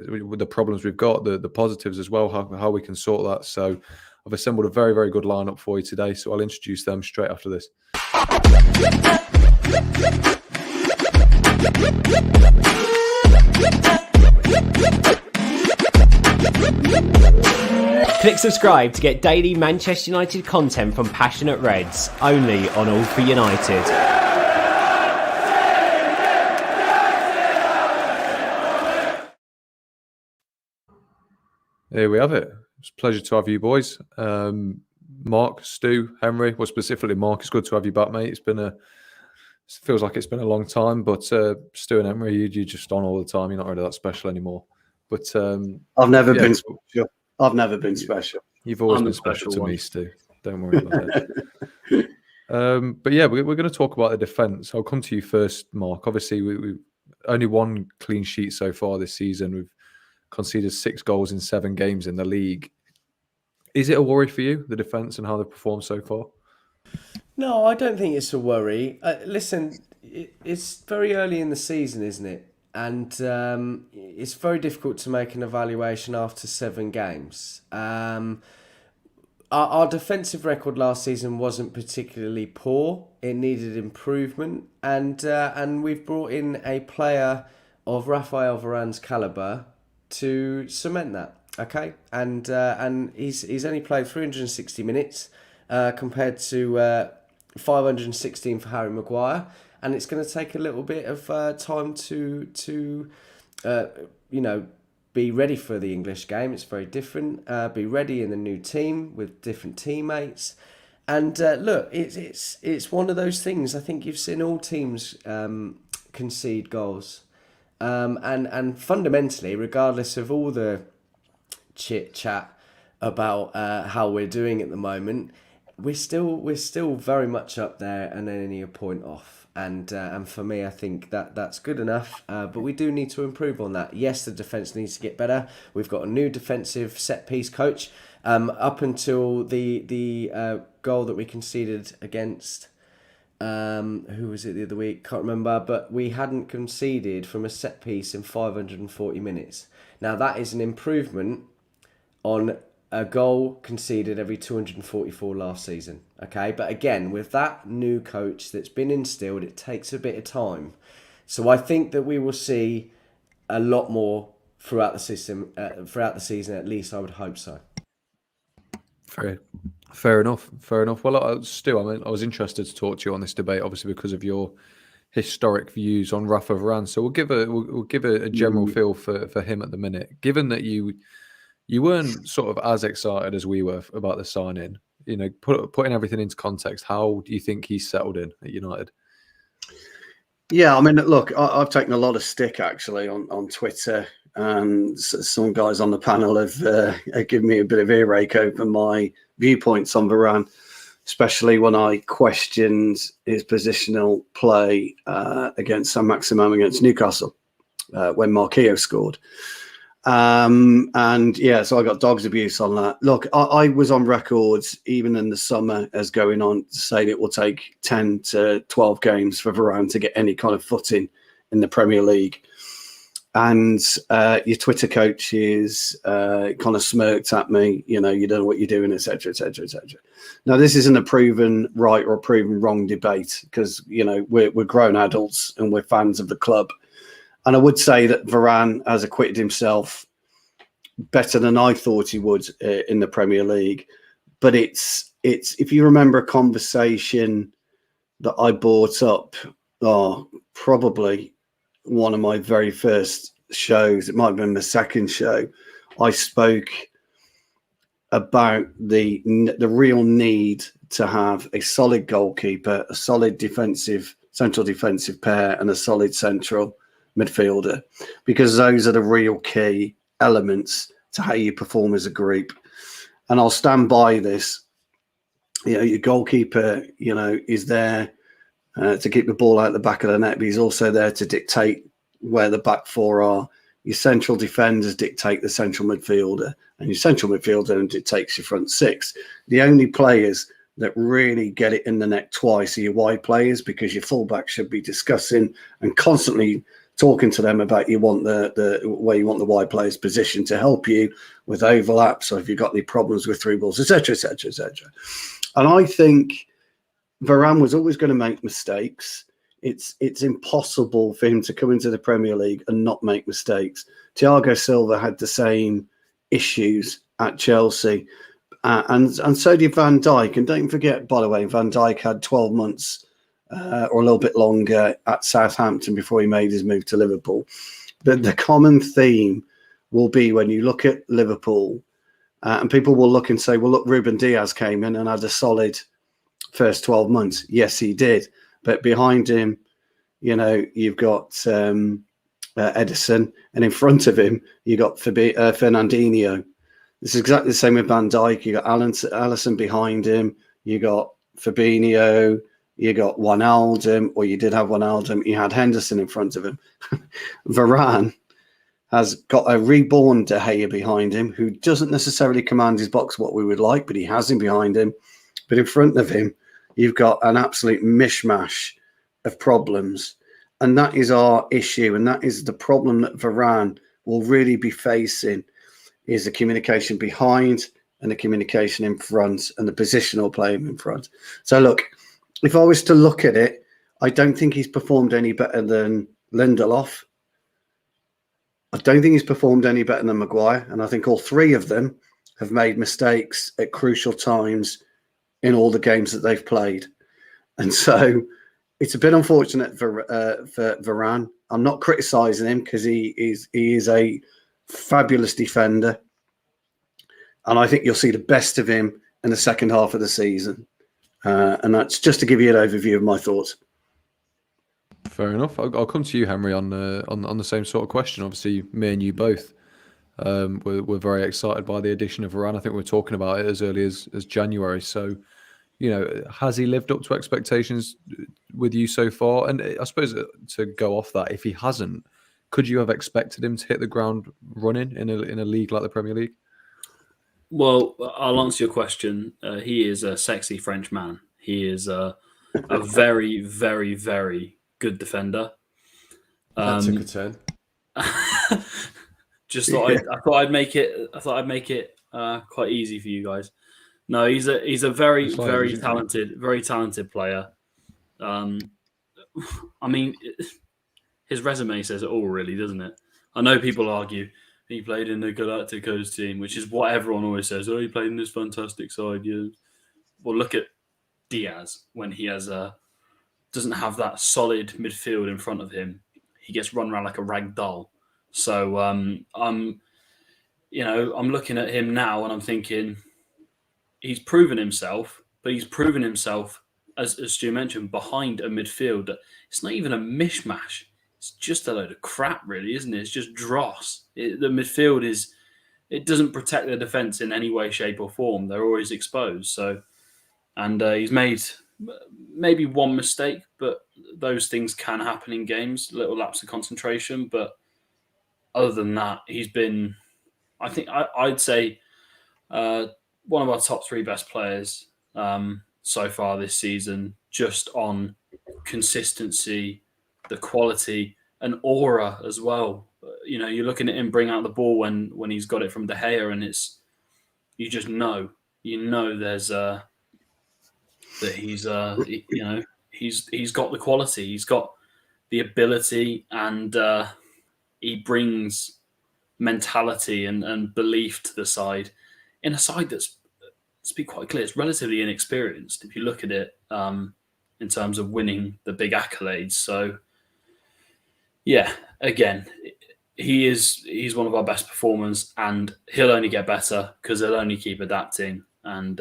with the problems we've got, the positives as well, how we can sort that. So I've assembled a very, very good lineup for you today. So I'll introduce them straight after this. Click subscribe to get daily Manchester United content from passionate Reds, only on All for United. Here we have it. It's a pleasure to have you boys. Mark, Stu, Henry, well, specifically Mark, it's good to have you back, mate. It feels like it's been a long time, but Stu and Henry, you're just on all the time. You're not really that special anymore. But I've never been special. I've never been special. You've always been special to me, Stu. Don't worry about it. But yeah, we're going to talk about the defence. I'll come to you first, Mark. Obviously, we only one clean sheet so far this season. We've conceded 6 goals in 7 games in the league. Is it a worry for you, the defence, and how they've performed so far? No, I don't think it's a worry. Listen, it's very early in the season, isn't it? And it's very difficult to make an evaluation after 7 games. Our defensive record last season wasn't particularly poor. It needed improvement. And we've brought in a player of Raphael Varane's calibre to cement that. Okay? And he's only played 360 minutes compared to 516 for Harry Maguire. And it's going to take a little bit of time to be ready for the English game. It's very different. Be ready in the new team with different teammates. And look, it's one of those things. I think you've seen all teams concede goals. And fundamentally, regardless of all the chit-chat about how we're doing at the moment, we're still very much up there and only a point off. And for me, I think that's good enough. But we do need to improve on that. Yes, the defence needs to get better. We've got a new defensive set-piece coach. Up until the goal that we conceded against, who was it the other week? Can't remember. But we hadn't conceded from a set-piece in 540 minutes. Now, that is an improvement on a goal conceded every 244 last season. Okay, but again, with that new coach that's been instilled, it takes a bit of time. So I think that we will see a lot more throughout the season. At least I would hope so. Fair enough. Well, Stu, I was interested to talk to you on this debate, obviously because of your historic views on Rafa Varane. So we'll give a general feel for him at the minute. Given that you weren't sort of as excited as we were about the signing, putting everything into context, how do you think he's settled in at United? Yeah, I mean, look, I've taken a lot of stick actually on Twitter, and some guys on the panel have given me a bit of earache over my viewpoints on Varane, especially when I questioned his positional play against Saint-Maximin against Newcastle when Marquinhos scored. And yeah, so I got dog's abuse on that. Look, I was on records even in the summer as going on to say that it will take 10 to 12 games for Varane to get any kind of footing in the Premier League. And your Twitter coaches kind of smirked at me, you don't know what you're doing, etc., etc., etc. Now, this isn't a proven right or a proven wrong debate because, we're grown adults and we're fans of the club. And I would say that Varane has acquitted himself better than I thought he would in the Premier League. But it's if you remember a conversation that I brought up, probably one of my very first shows, it might have been the second show, I spoke about the real need to have a solid goalkeeper, a solid central defensive pair, and a solid central midfielder, because those are the real key elements to how you perform as a group. And I'll stand by this. Your goalkeeper, is there to keep the ball out the back of the net, but he's also there to dictate where the back four are. Your central defenders dictate the central midfielder, and your central midfielder dictates your front six. The only players that really get it in the net twice are your wide players, because your fullback should be discussing and constantly talking to them about you want the where you want the wide players positioned to help you with overlaps, or if you've got any problems with through balls, etc., etc., etc. And I think Varane was always going to make mistakes. It's impossible for him to come into the Premier League and not make mistakes. Thiago Silva had the same issues at Chelsea, and so did Van Dijk. And don't forget, by the way, Van Dijk had 12 months or a little bit longer at Southampton before he made his move to Liverpool. But the common theme will be when you look at Liverpool, and people will look and say, well, look, Ruben Diaz came in and had a solid first 12 months. Yes, he did. But behind him, you know, you've got Edison, and in front of him, you got Fernandinho. It's exactly the same with Van Dijk. You got Alisson behind him. You got Fabinho. You got Wijnaldum, or you did have Wijnaldum. You had Henderson in front of him. Varane has got a reborn De Gea behind him, who doesn't necessarily command his box what we would like, but he has him behind him. But in front of him, you've got an absolute mishmash of problems. And that is our issue. And that is the problem that Varane will really be facing, is the communication behind and the communication in front and the positional play in front. So look, if I was to look at it, I don't think he's performed any better than Lindelof. I don't think he's performed any better than Maguire. And I think all three of them have made mistakes at crucial times in all the games that they've played. And so it's a bit unfortunate for Varane. I'm not criticising him because he is a fabulous defender. And I think you'll see the best of him in the second half of the season. And that's just to give you an overview of my thoughts. Fair enough. I'll come to you, Henry, on the same sort of question. Obviously, me and you both we're very excited by the addition of Varane. I think we were talking about it as early as January. So, you know, has he lived up to expectations with you so far? And I suppose to go off that, if he hasn't, could you have expected him to hit the ground running in a league like the Premier League? Well, I'll answer your question. He is a sexy French man. He is a very, very, very good defender. That took a turn. Just thought I thought I'd make it. I thought I'd make it quite easy for you guys. No, he's a very, very talented player. I mean, his resume says it all, really, doesn't it? I know people argue he played in the Galacticos team, which is what everyone always says. Oh, he played in this fantastic side. Yeah. Well, look at Diaz when he doesn't have that solid midfield in front of him. He gets run around like a rag doll. So I'm looking at him now and I'm thinking he's proven himself, but he's proven himself, as Stu mentioned, behind a midfield that it's not even a mishmash. It's just a load of crap, really, isn't it? It's just dross. The midfield it doesn't protect their defence in any way, shape, or form. They're always exposed. So, and he's made maybe one mistake, but those things can happen in games. Little lapse of concentration, but other than that, he's been, I think, I'd say one of our top three best players so far this season, just on consistency, the quality, and aura as well. You know, you're looking at him bring out the ball when he's got it from De Gea, and you just know, there's that he's he's got the quality, he's got the ability, and he brings mentality and belief to the side in a side that's, to be quite clear, it's relatively inexperienced if you look at it in terms of winning the big accolades. So, yeah, again, he's one of our best performers, and he'll only get better because he'll only keep adapting. And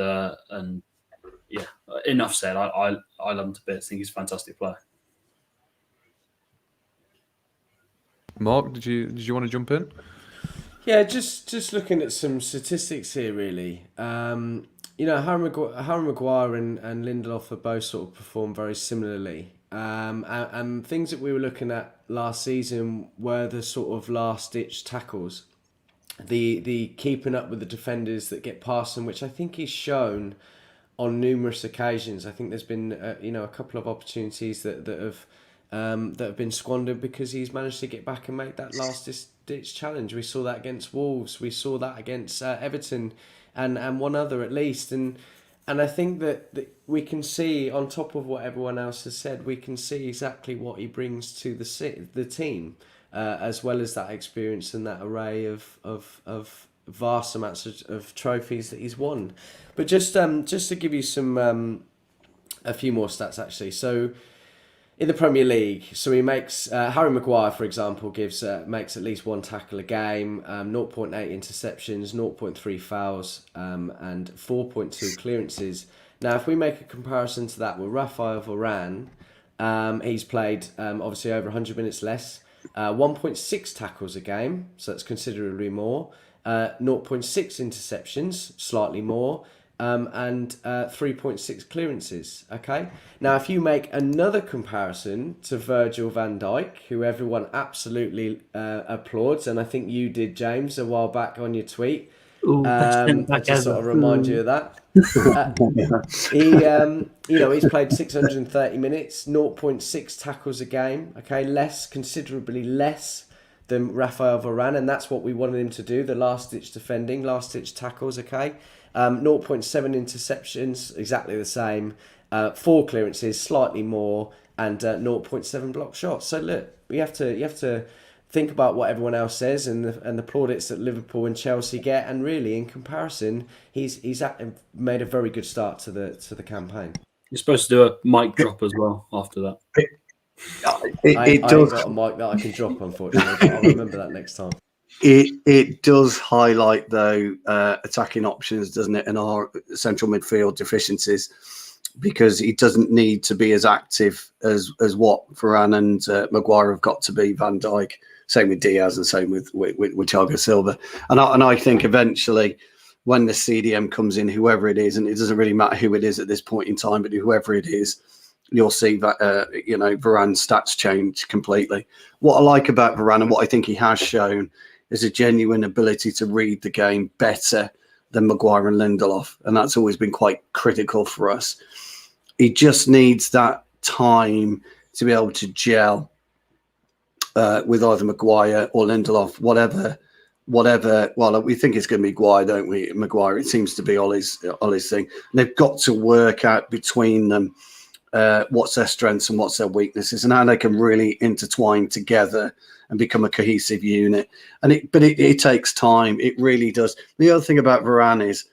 yeah, enough said. I love him to bits. I think he's a fantastic player. Mark, did you want to jump in? Yeah, just looking at some statistics here, really. Harry Maguire and Lindelof have both sort of performed very similarly. And things that we were looking at last season were the sort of last-ditch tackles. The keeping up with the defenders that get past them, which I think is shown on numerous occasions. I think there's been a couple of opportunities that have that have been squandered because he's managed to get back and make that last ditch challenge. We saw that against Wolves. We saw that against Everton, and one other at least. And I think that we can see, on top of what everyone else has said, we can see exactly what he brings to the team, as well as that experience and that array of vast amounts of trophies that he's won. But just to give you some a few more stats actually. So in the Premier League, so he makes Harry Maguire, for example, makes at least one tackle a game, 0.8 interceptions, 0.3 fouls, and 4.2 clearances. Now, if we make a comparison to that with Raphael Varane, he's played obviously over 100 minutes less, 1.6 tackles a game, so that's considerably more, 0.6 interceptions, slightly more, and 3.6 clearances. Okay. Now, if you make another comparison to Virgil Van Dijk, who everyone absolutely applauds, and I think you did, James, a while back on your tweet. To sort of remind you of that. He's played 630 minutes, 0.6 tackles a game. Okay, considerably less than Raphael Varane, and that's what we wanted him to do. The last-ditch defending, last-ditch tackles. Okay. 0.7 interceptions, exactly the same. 4 clearances, slightly more, and 0.7 block shots. So look, you have to think about what everyone else says and the plaudits that Liverpool and Chelsea get, and really, in comparison, he's made a very good start to the campaign. You're supposed to do a mic drop as well after that. I ain't got a mic that I can drop, unfortunately, but I'll remember that next time. It does highlight, though, attacking options, doesn't it, and our central midfield deficiencies, because he doesn't need to be as active as what Varane and Maguire have got to be. Van Dijk, same with Diaz, and same with Thiago Silva. And I think eventually, when the CDM comes in, whoever it is, and it doesn't really matter who it is at this point in time, but whoever it is, you'll see that Varane's stats change completely. What I like about Varane, and what I think he has shown, is a genuine ability to read the game better than Maguire and Lindelof, and that's always been quite critical for us. He just needs that time to be able to gel with either Maguire or Lindelof, whatever. Well, we think it's going to be Maguire, don't we? Maguire, it seems to be Ollie's thing. And they've got to work out between them what's their strengths and what's their weaknesses, and how they can really intertwine together and become a cohesive unit. But it takes time. It really does. The other thing about Varane is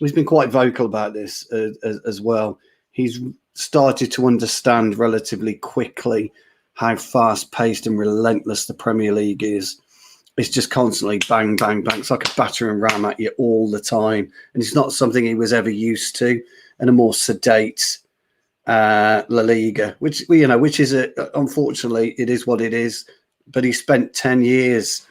he's been quite vocal about this as well. He's started to understand relatively quickly how fast-paced and relentless the Premier League is. It's just constantly bang, bang, bang. It's like a battering ram at you all the time. And it's not something he was ever used to in a more sedate La Liga, which is unfortunately, it is what it is. But he spent 10 years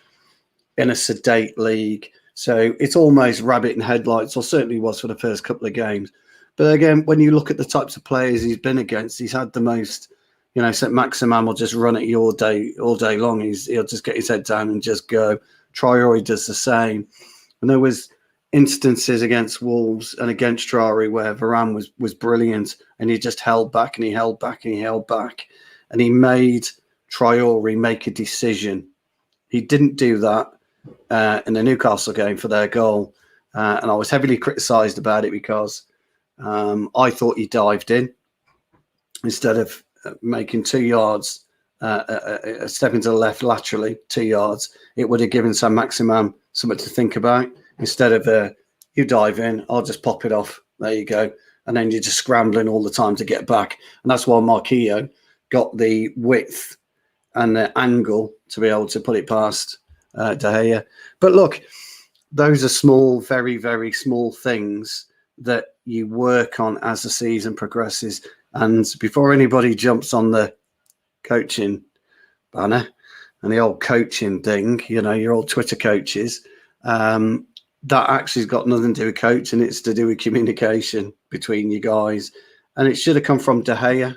in a sedate league. So it's almost rabbit in headlights, or certainly was for the first couple of games. But again, when you look at the types of players he's been against, he's had the most, St. Maximin will just run at you all day long. He'll just get his head down and just go. Traore does the same. And there was instances against Wolves and against Traore where Varane was brilliant, and he just held back and he held back and he held back. And he made Traore make a decision. He didn't do that in the Newcastle game for their goal. And I was heavily criticised about it because I thought he dived in instead of making 2 yards, a step into the left laterally, 2 yards. It would have given San Maximin something to think about. Instead of you dive in, I'll just pop it off. There you go. And then you're just scrambling all the time to get back. And that's why Marquinhos got the width and the angle to be able to put it past De Gea. But look, those are small, very, very small things that you work on as the season progresses. And before anybody jumps on the coaching banner and the old coaching thing, your old Twitter coaches, that actually has got nothing to do with coaching. It's to do with communication between you guys. And it should have come from De Gea,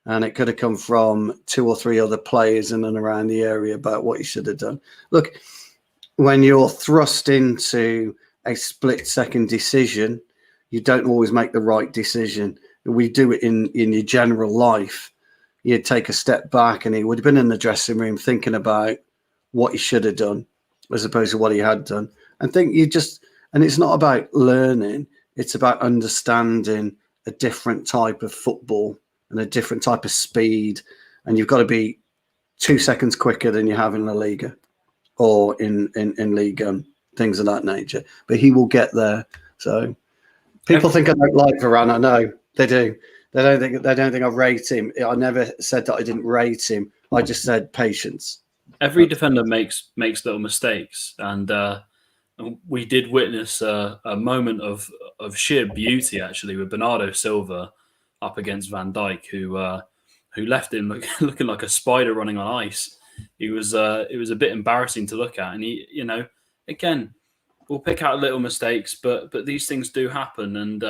and it could have come from 2 or 3 other players in and around the area about what he should have done. Look, when you're thrust into a split-second decision, you don't always make the right decision. We do it in your general life. he'd take a step back and he would have been in the dressing room thinking about what he should have done as opposed to what he had done. And it's not about learning, it's about understanding a different type of football and a different type of speed. And you've got to be 2 seconds quicker than you have in La Liga or in Liga, things of that nature. But he will get there. So people think I don't like Varane. I know they do. They don't think I rate him. I never said that I didn't rate him. I just said patience. Every defender makes little mistakes, and we did witness a moment of sheer beauty actually with Bernardo Silva up against Van Dijk, who left him looking like a spider running on ice. It was a bit embarrassing to look at, and he, again, we'll pick out little mistakes, but these things do happen, and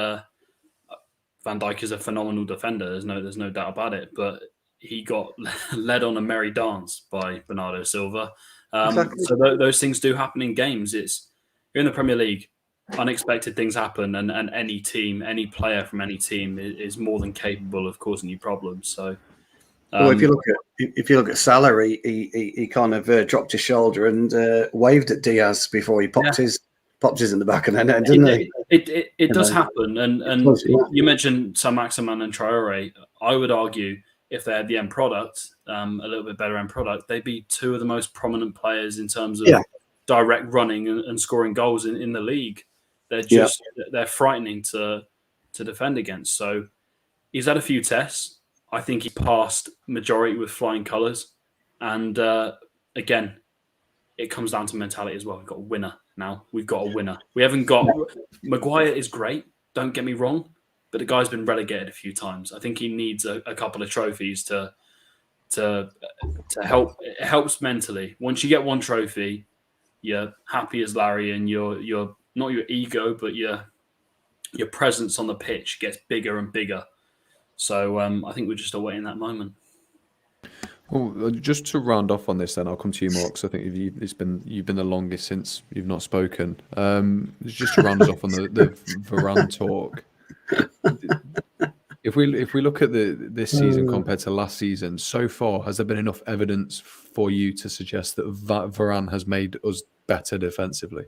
Van Dijk is a phenomenal defender. There's no doubt about it, but he got led on a merry dance by Bernardo Silva. Exactly. So those things do happen in games. You're in the Premier League, unexpected things happen, and any team, any player from any team is more than capable of causing you problems. So, well, if you look at Salah, he kind of dropped his shoulder and waved at Diaz before he popped his in the back of the net, didn't he? It does happen, and you mentioned Saint-Maximin and Traore. I would argue if they had the end product, a little bit better end product, they'd be two of the most prominent players in terms of direct running and scoring goals in the league. They're frightening to defend against. So he's had a few tests. I think he passed majority with flying colours. And again, it comes down to mentality as well. We've got a winner now. We've got a winner. We haven't got... Maguire is great, don't get me wrong, but the guy's been relegated a few times. I think he needs a couple of trophies to help. It helps mentally. Once you get one trophy, you're happy as Larry, and your not your ego, but your presence on the pitch gets bigger and bigger. So I think we're just awaiting that moment. Well, just to round off on this, then I'll come to you, Mark, because I think you've been the longest since you've not spoken. Just to round us off on the Varane talk. If we look at this season compared to last season, so far, has there been enough evidence for you to suggest that Varane has made us better defensively?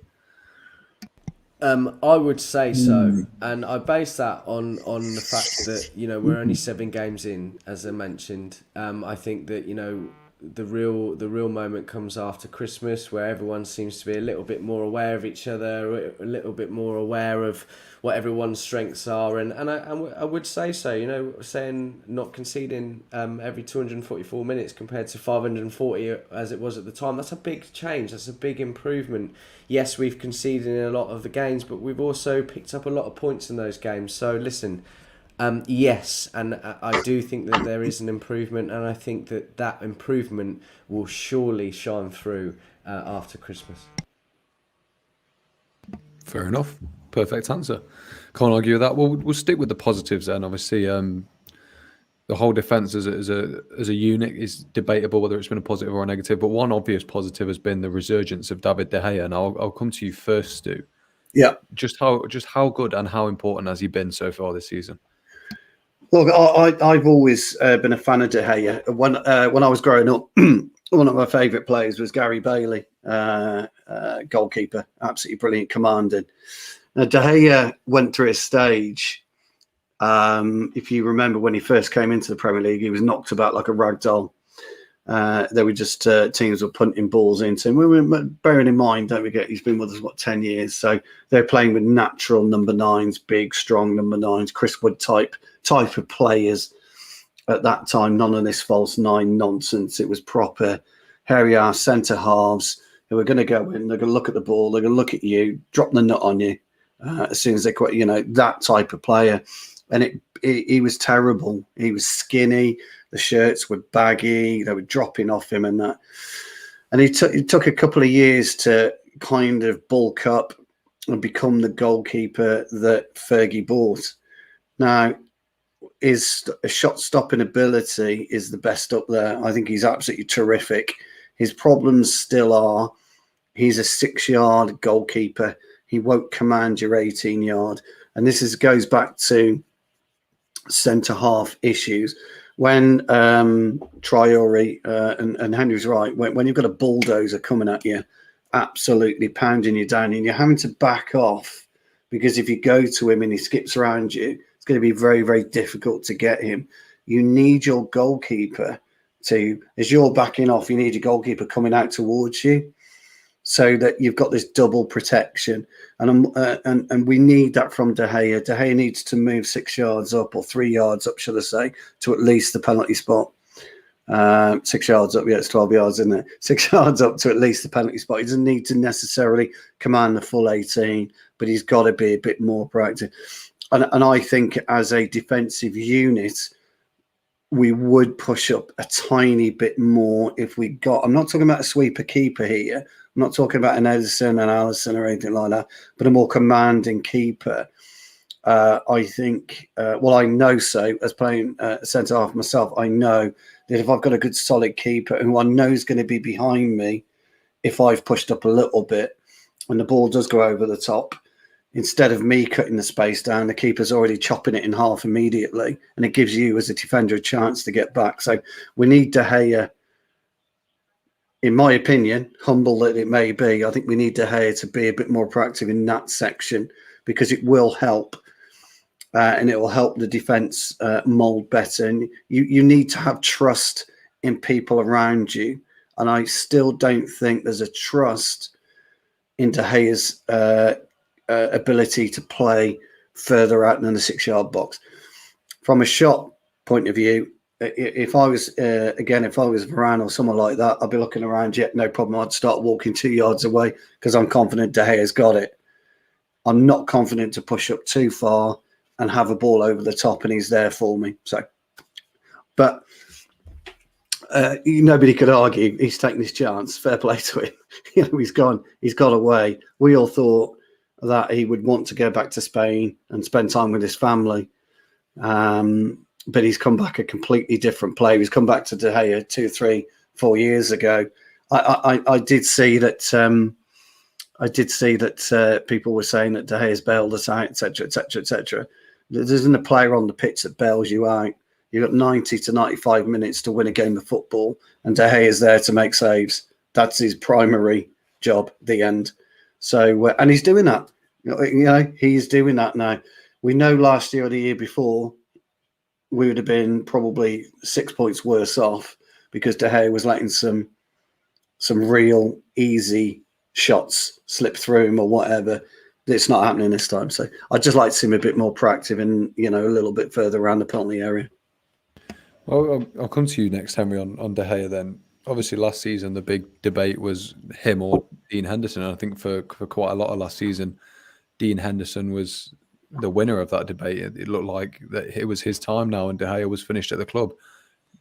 I would say so, and I base that on the fact that we're only 7 games in, as I mentioned. I think that the real moment comes after Christmas, where everyone seems to be a little bit more aware of each other, a little bit more aware of what everyone's strengths are, and I would say so. Saying not conceding every 244 minutes compared to 540 as it was at the time, that's a big change. That's a big improvement. Yes, we've conceded in a lot of the games, but we've also picked up a lot of points in those games. So listen, yes, and I do think that there is an improvement, and I think that improvement will surely shine through after Christmas. Fair enough. Perfect answer. Can't argue with that. Well, we'll stick with the positives then. Obviously, the whole defence as a unit is debatable whether it's been a positive or a negative. But one obvious positive has been the resurgence of David De Gea. And I'll come to you first, Stu. Yeah. Just how good and how important has he been so far this season? Look, I've always been a fan of De Gea. When I was growing up, one of my favourite players was Gary Bailey, goalkeeper, absolutely brilliant, commanding. Now, De Gea went through a stage. If you remember when he first came into the Premier League, he was knocked about like a rag doll. There were just teams were punting balls into him. We were bearing in mind, don't forget, he's been with us 10 years. So they're playing with natural number 9s, big, strong number 9s, Chris Wood type of players at that time. None of this false 9 nonsense. It was proper hairy-ass centre halves who are going to go in. They're going to look at the ball. They're going to look at you, drop the nut on you as soon as they quit. That type of player. And he was terrible. He was skinny. The shirts were baggy. They were dropping off him and that. And it took a couple of years to kind of bulk up and become the goalkeeper that Fergie bought. Now, his shot-stopping ability is the best up there. I think he's absolutely terrific. His problems still are he's a 6-yard goalkeeper. He won't command your 18-yard. And this goes back to centre-half issues. when Traore and Henry's right, when you've got a bulldozer coming at you, absolutely pounding you down, and you're having to back off because if you go to him and he skips around you, it's going to be very, very difficult to get him. You need your goalkeeper to, as you're backing off, you need your goalkeeper coming out towards you, so that you've got this double protection, and we need that from De Gea. De Gea needs to move 6 yards up, or 3 yards up, should I say, to at least the penalty spot. 6 yards up, yeah, it's 12 yards, isn't it? 6 yards up to at least the penalty spot. He doesn't need to necessarily command the full 18, but he's got to be a bit more proactive. And I think as a defensive unit, we would push up a tiny bit more if we got. I'm not talking about a sweeper keeper here. I'm not talking about an Edison and Allison or anything like that, but a more commanding keeper. I think, well, I know so, as playing centre half myself, I know that if I've got a good solid keeper who I know is going to be behind me, if I've pushed up a little bit and the ball does go over the top, instead of me cutting the space down, the keeper's already chopping it in half immediately, and it gives you as a defender a chance to get back. So we need De Gea, in my opinion, humble that it may be, I think we need De Gea to be a bit more proactive in that section, because it will help. And it will help the defence mould better. And you need to have trust in people around you. And I still don't think there's a trust in De Gea's ability to play further out than the 6 yard box. From a shot point of view, if I was Varane or someone like that, I'd be looking around, yeah, no problem. I'd start walking 2 yards away because I'm confident De Gea's got it. I'm not confident to push up too far and have a ball over the top and he's there for me. So, but nobody could argue he's taken his chance. Fair play to him. He's got away. We all thought that he would want to go back to Spain and spend time with his family. But he's come back a completely different player. He's come back to De Gea 2, 3, 4 years ago. I did see that. People were saying that De Gea's bailed us out, etc., etc., etc. There isn't a player on the pitch that bails you out. You've got 90 to 95 minutes to win a game of football, and De Gea is there to make saves. That's his primary job. The end. So, and he's doing that. He's doing that now. We know last year or the year before, we would have been probably 6 points worse off because De Gea was letting some real easy shots slip through him or whatever. It's not happening this time. So I'd just like to see him a bit more proactive and, a little bit further around the penalty area. Well, I'll come to you next, Henry, on De Gea then. Obviously, last season, the big debate was him or Dean Henderson. And I think for quite a lot of last season, Dean Henderson was the winner of that debate. It looked like that it was his time now and De Gea was finished at the club.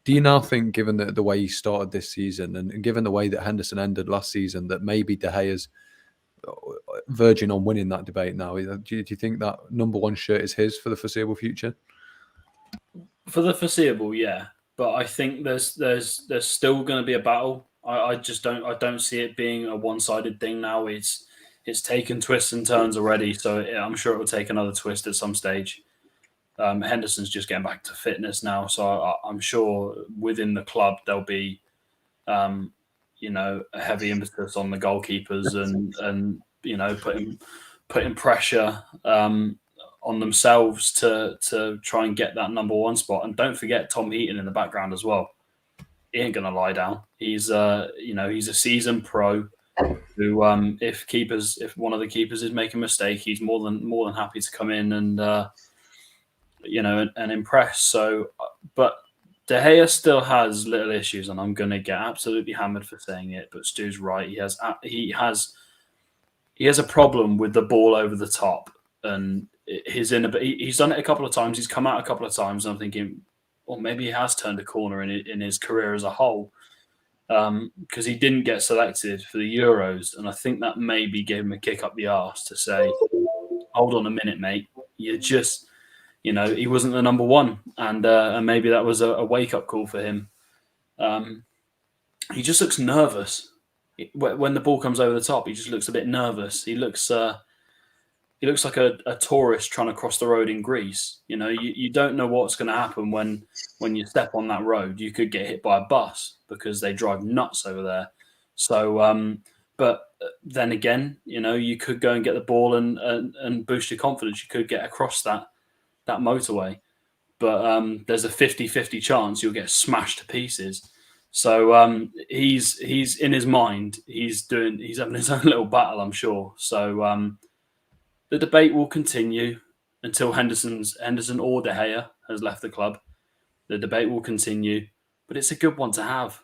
Do you now think, given the way he started this season and given the way that Henderson ended last season, that maybe De Gea's verging on winning that debate now? Do you think that number one shirt is his for the foreseeable future? For the foreseeable, yeah. But I think there's still going to be a battle. I don't see it being a one-sided thing now. It's taken twists and turns already, so I'm sure it will take another twist at some stage. Henderson's just getting back to fitness now, so I'm sure within the club there'll be, a heavy emphasis on the goalkeepers and putting pressure on themselves to try and get that number one spot. And don't forget Tom Heaton in the background as well. He ain't gonna lie down. He's he's a seasoned pro who if one of the keepers is making a mistake, he's more than happy to come in and and impress. So, but De Gea still has little issues, and I'm going to get absolutely hammered for saying it. But Stu's right; he has a problem with the ball over the top, and he's done it a couple of times. He's come out a couple of times, and I'm thinking, well, maybe he has turned a corner in his career as a whole, because he didn't get selected for the Euros, and I think that maybe gave him a kick up the arse to say, "Hold on a minute, mate, you're just." He wasn't the number one, and maybe that was a wake-up call for him. He just looks nervous when the ball comes over the top. He just looks a bit nervous. He looks he looks like a tourist trying to cross the road in Greece. You know, you don't know what's going to happen when you step on that road. You could get hit by a bus because they drive nuts over there. So, but then again, you know, you could go and get the ball and boost your confidence. You could get across that motorway, but there's a 50-50 chance you'll get smashed to pieces. So he's in his mind. He's having his own little battle, I'm sure. So the debate will continue until Henderson or De Gea has left the club. The debate will continue, but it's a good one to have.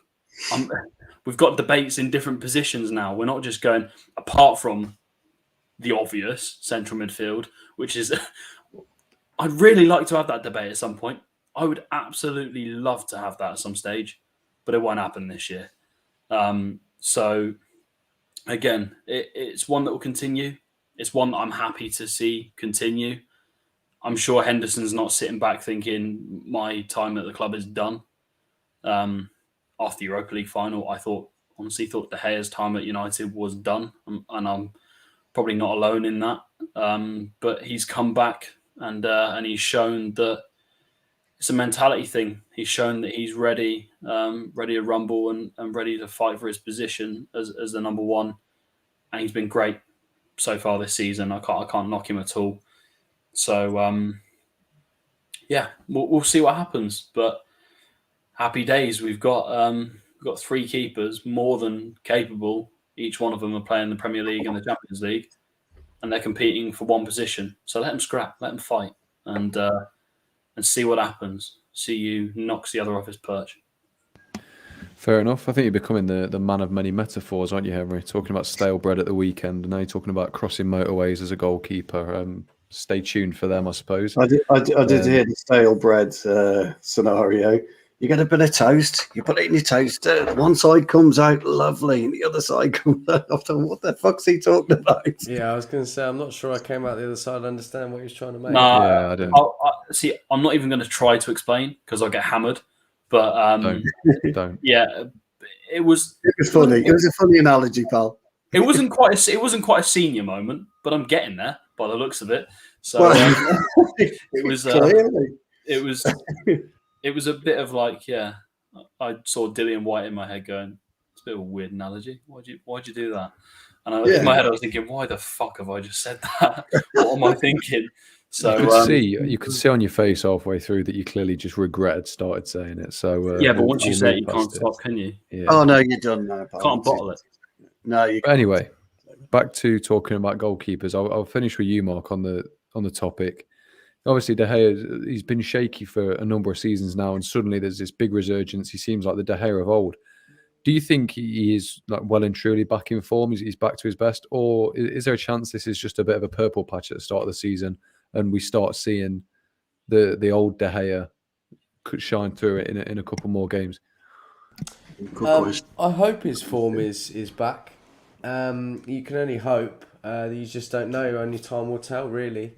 We've got debates in different positions now. We're not just going, apart from the obvious central midfield, which is, I'd really like to have that debate at some point. I would absolutely love to have that at some stage, but it won't happen this year. So again, it's one that will continue. It's one that I'm happy to see continue. I'm sure Henderson's not sitting back thinking my time at the club is done. After the Europa League final, I honestly thought De Gea's time at United was done, and I'm probably not alone in that. But he's come back and he's shown that it's a mentality thing. He's shown that he's ready to rumble and ready to fight for his position as the number one, and he's been great so far this season. I can't knock him at all. So yeah, we'll see what happens. But happy days. We've got 3 keepers more than capable. Each one of them are playing the Premier League and the Champions League, and they're competing for one position. So let them scrap, let them fight, and see what happens. See who knocks the other off his perch. Fair enough. I think you're becoming the man of many metaphors, aren't you, Henry? Talking about stale bread at the weekend, and now you're talking about crossing motorways as a goalkeeper. Stay tuned for them, I suppose. I did hear the stale bread scenario. You get a bit of toast, you put it in your toaster, one side comes out lovely, and the other side comes out after. What the fuck's he talking about? Yeah, I was going to say, I'm not sure I came out the other side. I understand what he was trying to make. No, Yeah, I didn't. See, I'm not even going to try to explain because I'll get hammered. But Don't. Yeah, it was funny. It was a funny analogy, pal. It wasn't quite a senior moment, but I'm getting there by the looks of it. So Well, it was clearly. it was a bit of like, yeah, I saw Dillian White in my head going, it's a bit of a weird analogy. Why'd you do that? And in my head I was thinking, why the fuck have I just said that? What am I thinking? So you could see on your face halfway through that you clearly just started saying it. So yeah, but once you say it, you can't stop, can you? Yeah. Oh no, you're done now, pal. Can't bottle it. No, you. Anyway, back to talking about goalkeepers. I'll finish with you, Mark, on the topic. Obviously, De Gea, he's been shaky for a number of seasons now, and suddenly there's this big resurgence. He seems like the De Gea of old. Do you think he is like well and truly back in form? He's back to his best, or is there a chance this is just a bit of a purple patch at the start of the season, and we start seeing the old De Gea could shine through it in a couple more games? I hope his form is back. You can only hope. You just don't know. Only time will tell, really.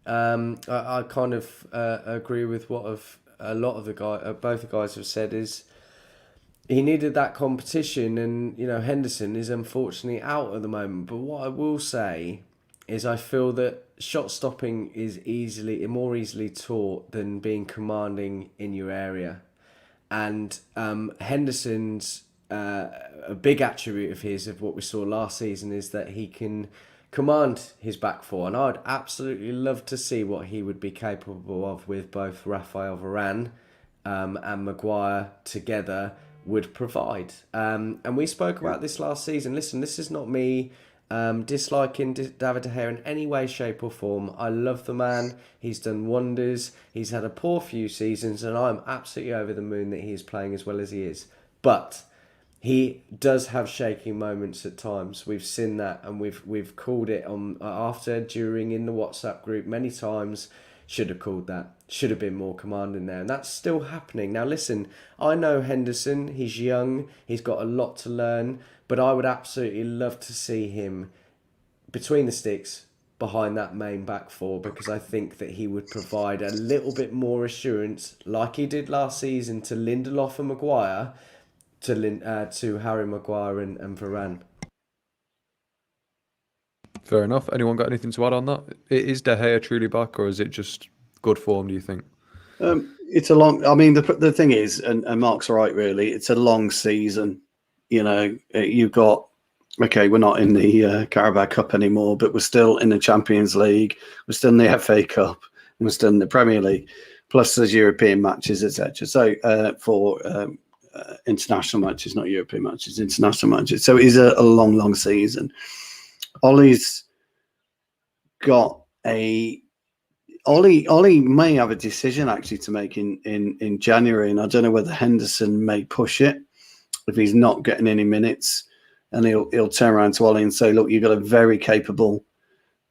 I kind of agree with what a lot of both the guys have said. Is he needed that competition, and Henderson is unfortunately out at the moment. But what I will say is, I feel that shot stopping is more easily taught than being commanding in your area. And Henderson's a big attribute of his, of what we saw last season, is that he can command his back four, and I'd absolutely love to see what he would be capable of with both Raphael Varane and Maguire together would provide. And we spoke about this last season. Listen, this is not me disliking David De Gea in any way, shape or form. I love the man. He's done wonders. He's had a poor few seasons, and I'm absolutely over the moon that he's playing as well as he is. But he does have shaking moments at times. We've seen that, and we've called it on after, during, in the WhatsApp group many times. Should have called that. Should have been more commanding there, and that's still happening. Now listen, I know Henderson. He's young. He's got a lot to learn, but I would absolutely love to see him between the sticks behind that main back four, because I think that he would provide a little bit more assurance, like he did last season to Lindelof and Maguire, to Harry Maguire and Varane. Fair enough. Anyone got anything to add on that? Is De Gea truly back, or is it just good form, do you think? It's a long. I mean, the thing is, and Mark's right. Really, it's a long season. You know, you've got. Okay, we're not in the Carabao Cup anymore, but we're still in the Champions League. We're still in the FA Cup, and we're still in the Premier League. Plus, there's European matches, etc. So for international matches, not European matches, international matches. So it is a long, long season. Ollie's got a. Ollie may have a decision actually to make in January, and I don't know whether Henderson may push it if he's not getting any minutes, and he'll turn around to Ollie and say, "Look, you've got a very capable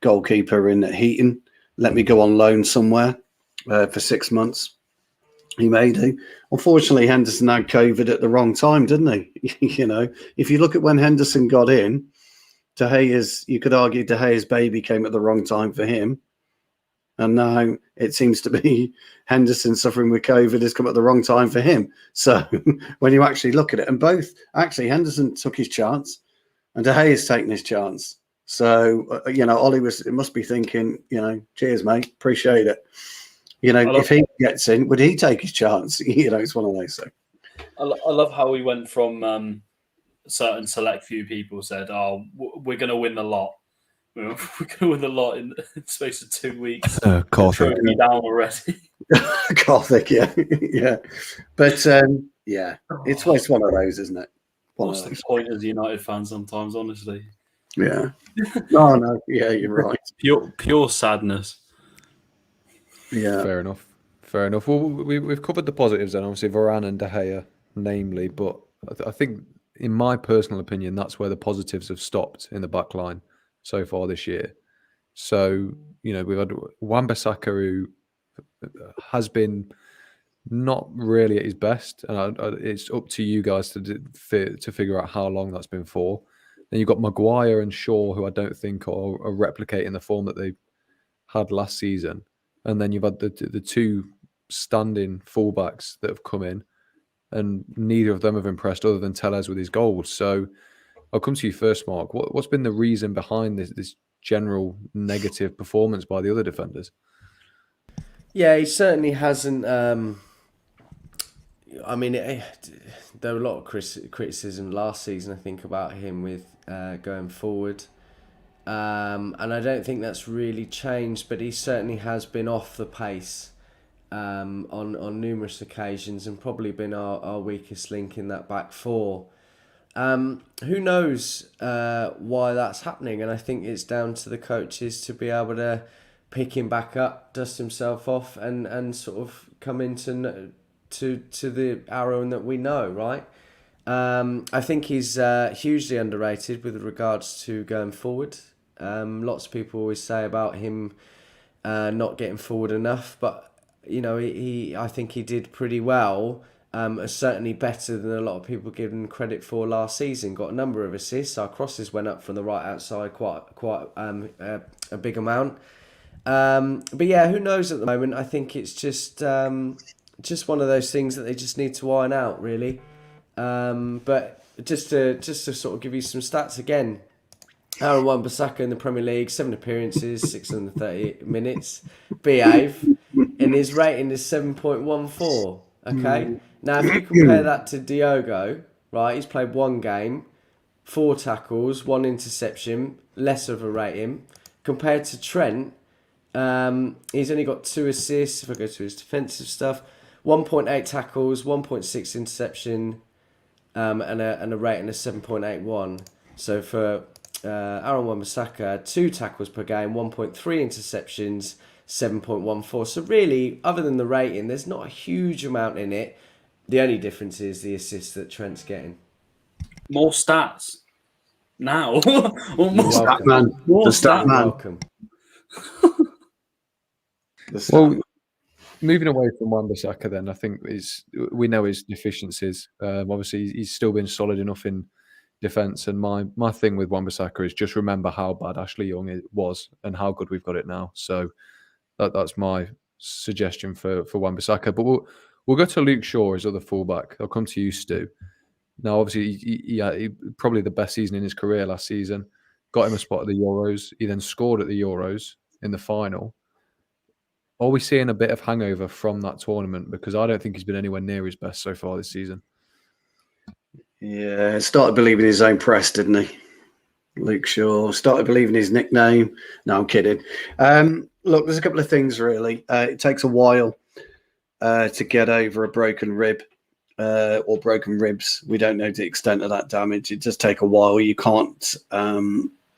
goalkeeper in Heaton. Let me go on loan somewhere for 6 months." He may do. Unfortunately, Henderson had COVID at the wrong time, didn't he? You know, if you look at when Henderson got in, you could argue De Gea's baby came at the wrong time for him. And now it seems to be Henderson suffering with COVID has come at the wrong time for him. So when you actually look at it, and both, actually, Henderson took his chance and De Gea has taken his chance. So, you know, Ollie must be thinking, you know, cheers, mate, appreciate it. You know, if he gets in, would he take his chance? You know, it's one of those things. I love how we went from certain select few people said, "Oh, we're going to win the lot. We're going to win the lot in the space of 2 weeks." Carthic. Me down already. Carthic, yeah. Yeah. But, yeah, it's one of those, isn't it? What's the point as a United fan sometimes, honestly? Yeah. No. Yeah, you're right. Pure sadness. Yeah. Fair enough. Well, we've covered the positives then, obviously Varane and De Gea, namely, but I think, in my personal opinion, that's where the positives have stopped in the back line so far this year. So, you know, we've had Wan-Bissaka, who has been not really at his best, and it's up to you guys to figure out how long that's been for. Then you've got Maguire and Shaw, who I don't think are replicating the form that they had last season. And then you've had the two standing fullbacks that have come in, and neither of them have impressed other than Tellez with his goals. So I'll come to you first, Mark. What's been the reason behind this general negative performance by the other defenders? Yeah, he certainly hasn't. I mean, there were a lot of criticism last season, I think, about him with going forward. And I don't think that's really changed, but he certainly has been off the pace on numerous occasions, and probably been our weakest link in that back four. Who knows why that's happening? And I think it's down to the coaches to be able to pick him back up, dust himself off, and sort of come into the Aaron that we know, right? I think he's hugely underrated with regards to going forward. Lots of people always say about him not getting forward enough, but you know, I think he did pretty well. Certainly better than a lot of people give him credit for last season. Got a number of assists. Our crosses went up from the right outside quite a big amount. But yeah, who knows at the moment? I think it's just one of those things that they just need to iron out, really. But just to sort of give you some stats again. Aaron Wan-Bissaka in the Premier League, 7 appearances, 630 minutes, behave, and his rating is 7.14. Okay, now if you compare that to Diago, right, he's played 1 game, 4 tackles, 1 interception, less of a rating. Compared to Trent, he's only got 2 assists. If I go to his defensive stuff, 1.8 tackles, 1.6 interception, and a rating of 7.81. So for Aaron Wan-Bissaka, 2 tackles per game, 1.3 interceptions, 7.14. So really, other than the rating, there's not a huge amount in it. The only difference is the assists that Trent's getting. More stats now. More stat man. More The stat man. Welcome. Well, moving away from Wan-Bissaka, then I think we know his deficiencies. Obviously, he's still been solid enough in defence, and my thing with Wan-Bissaka is just remember how bad Ashley Young was and how good we've got it now. So that's my suggestion for Wan-Bissaka. But we'll go to Luke Shaw, his other fullback. I'll come to you, Stu. Now, obviously, he probably the best season in his career last season. got him a spot at the Euros. He then scored at the Euros in the final. Are we seeing a bit of hangover from that tournament? Because I don't think he's been anywhere near his best so far this season. Yeah, started believing his own press, didn't he? Luke Shaw started believing his nickname. No, I'm kidding. Look, there's a couple of things really. It takes a while to get over a broken rib or broken ribs. We don't know the extent of that damage. It does take a while. You can't.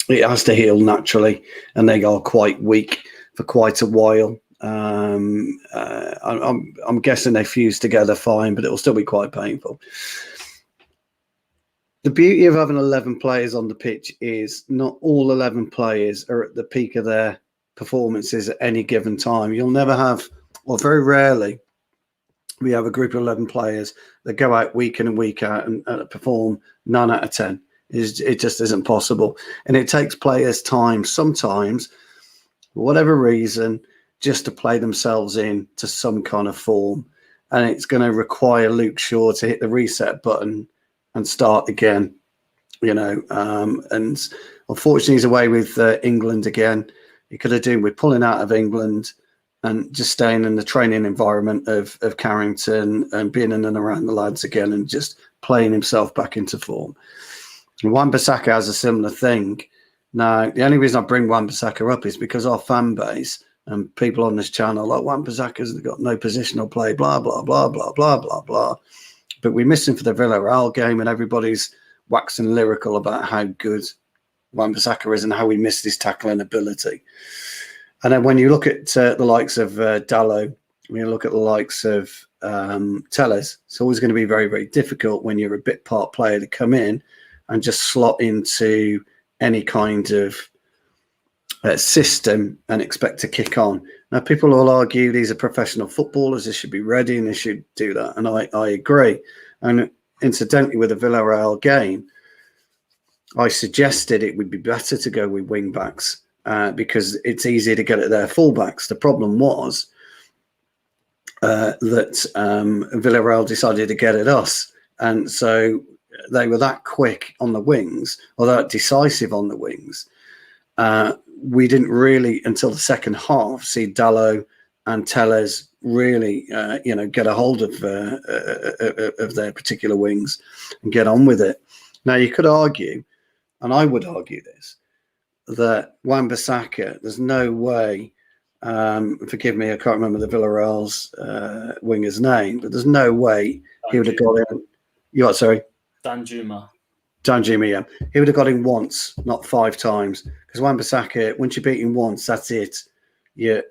It has to heal naturally, and they are quite weak for quite a while. I'm guessing they fuse together fine, but it will still be quite painful. The beauty of having 11 players on the pitch is not all 11 players are at the peak of their performances at any given time. You'll never have, or very rarely, we have a group of 11 players that go out week in and week out and perform 9 out of 10. It just isn't possible. And it takes players time sometimes, for whatever reason, just to play themselves in to some kind of form. And it's going to require Luke Shaw to hit the reset button and start again, and unfortunately he's away with England again. He could have done with pulling out of England and just staying in the training environment of Carrington and being in and around the lads again and just playing himself back into form. And Wan-Bissaka has a similar thing. Now, the only reason I bring Wan-Bissaka up is because our fan base and people on this channel like Wan-Bissaka's got no positional play, blah, blah, blah, blah, blah, blah, blah. But we miss him for the Villarreal game, and everybody's waxing lyrical about how good Wan-Bissaka is and how we missed his tackling ability. And then when you look at the likes of Dallo, when you look at the likes of Tellez, it's always going to be very, very difficult when you're a bit part player to come in and just slot into any kind of system and expect to kick on. Now, people will argue these are professional footballers, they should be ready and they should do that. And I agree. And incidentally, with the Villarreal game, I suggested it would be better to go with wing backs because it's easier to get at their fullbacks. The problem was that Villarreal decided to get at us. And so they were that quick on the wings, or that decisive on the wings. We didn't really, until the second half, see Dallo and Tellez really, get a hold of their particular wings and get on with it. Now, you could argue, and I would argue this, that Wan-Bissaka, there's no way, forgive me, I can't remember the Villarreal's winger's name, but there's no way he would have got in. You what, sorry? Danjuma, yeah. He would have got in once, not 5 times. Because Wan-Bissaka, once you beat him once, that's it. Yeah.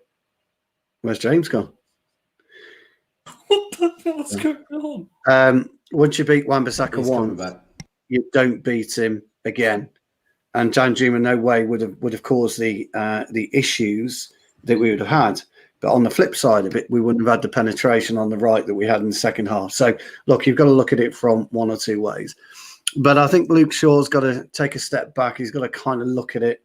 Where's James gone? What's going on? Once you beat Wan-Bissaka once, you don't beat him again. And Danjuma, no way would have caused the issues that we would have had. But on the flip side of it, we wouldn't have had the penetration on the right that we had in the second half. So, look, you've got to look at it from one or two ways. But I think Luke Shaw's got to take a step back. He's got to kind of look at it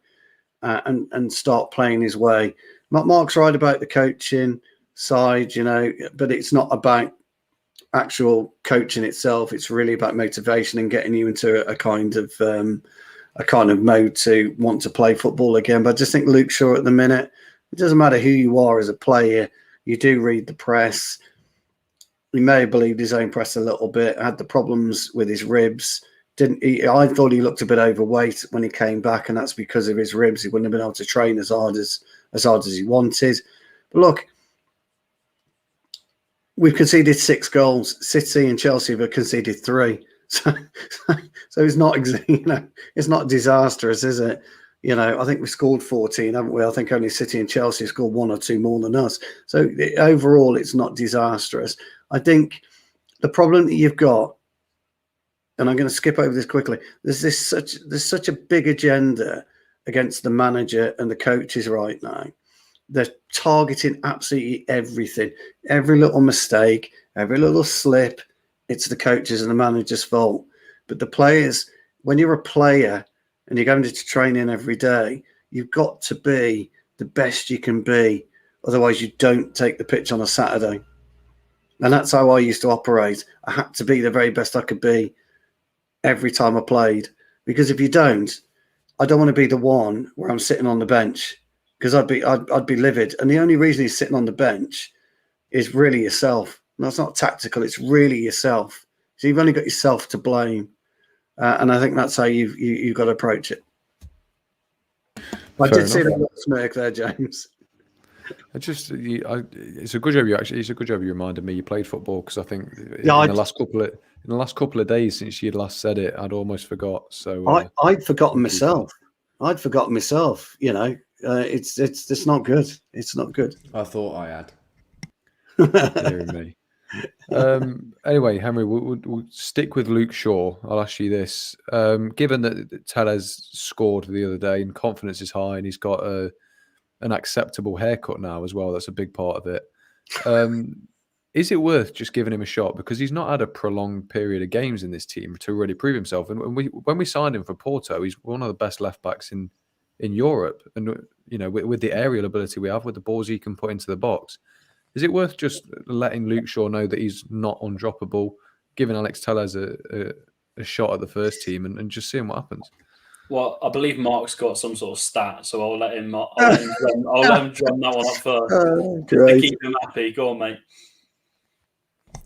and start playing his way. Mark's right about the coaching side, but it's not about actual coaching itself. It's really about motivation and getting you into a kind of mode to want to play football again. But I just think Luke Shaw at the minute, it doesn't matter who you are as a player. You do read the press. He may have believed his own press a little bit, had the problems with his ribs. I thought he looked a bit overweight when he came back, and that's because of his ribs. He wouldn't have been able to train as hard as he wanted. But look, we've conceded 6 goals. City and Chelsea have conceded 3. So it's not, it's not disastrous, is it? I think we scored 14, haven't we? I think only City and Chelsea scored 1 or 2 more than us. So overall, it's not disastrous. I think the problem that you've got, and I'm going to skip over this quickly, there's such a big agenda against the manager and the coaches right now. They're targeting absolutely everything, every little mistake, every little slip. It's the coaches and the manager's fault. But the players, when you're a player and you're going into training every day, you've got to be the best you can be. Otherwise, you don't take the pitch on a Saturday. And that's how I used to operate. I had to be the very best I could be every time I played. Because if you don't, I don't want to be the one where I'm sitting on the bench, because I'd be livid. And the only reason he's sitting on the bench is really yourself. No, it's not tactical. It's really yourself. So you've only got yourself to blame, and I think that's how you've got to approach it. I did see that smirk there, James. It's a good job it's a good job you reminded me you played football, because I think in the last couple of days since you'd last said it, I'd almost forgot. So I'd forgotten myself. You know, it's not good. It's not good. I thought I had. Dear me. Anyway, Henry, we'll stick with Luke Shaw. I'll ask you this: given that Tellez scored the other day and confidence is high, and he's got an acceptable haircut now as well, that's a big part of it. Is it worth just giving him a shot, because he's not had a prolonged period of games in this team to really prove himself? And when we signed him for Porto, he's one of the best left backs in Europe, and you know, with the aerial ability we have, with the balls he can put into the box. Is it worth just letting Luke Shaw know that he's not undroppable, giving Alex Tellez a shot at the first team, and just seeing what happens? Well, I believe Mark's got some sort of stat, so I'll let him drum that one up first. To keep him happy. Go on, mate.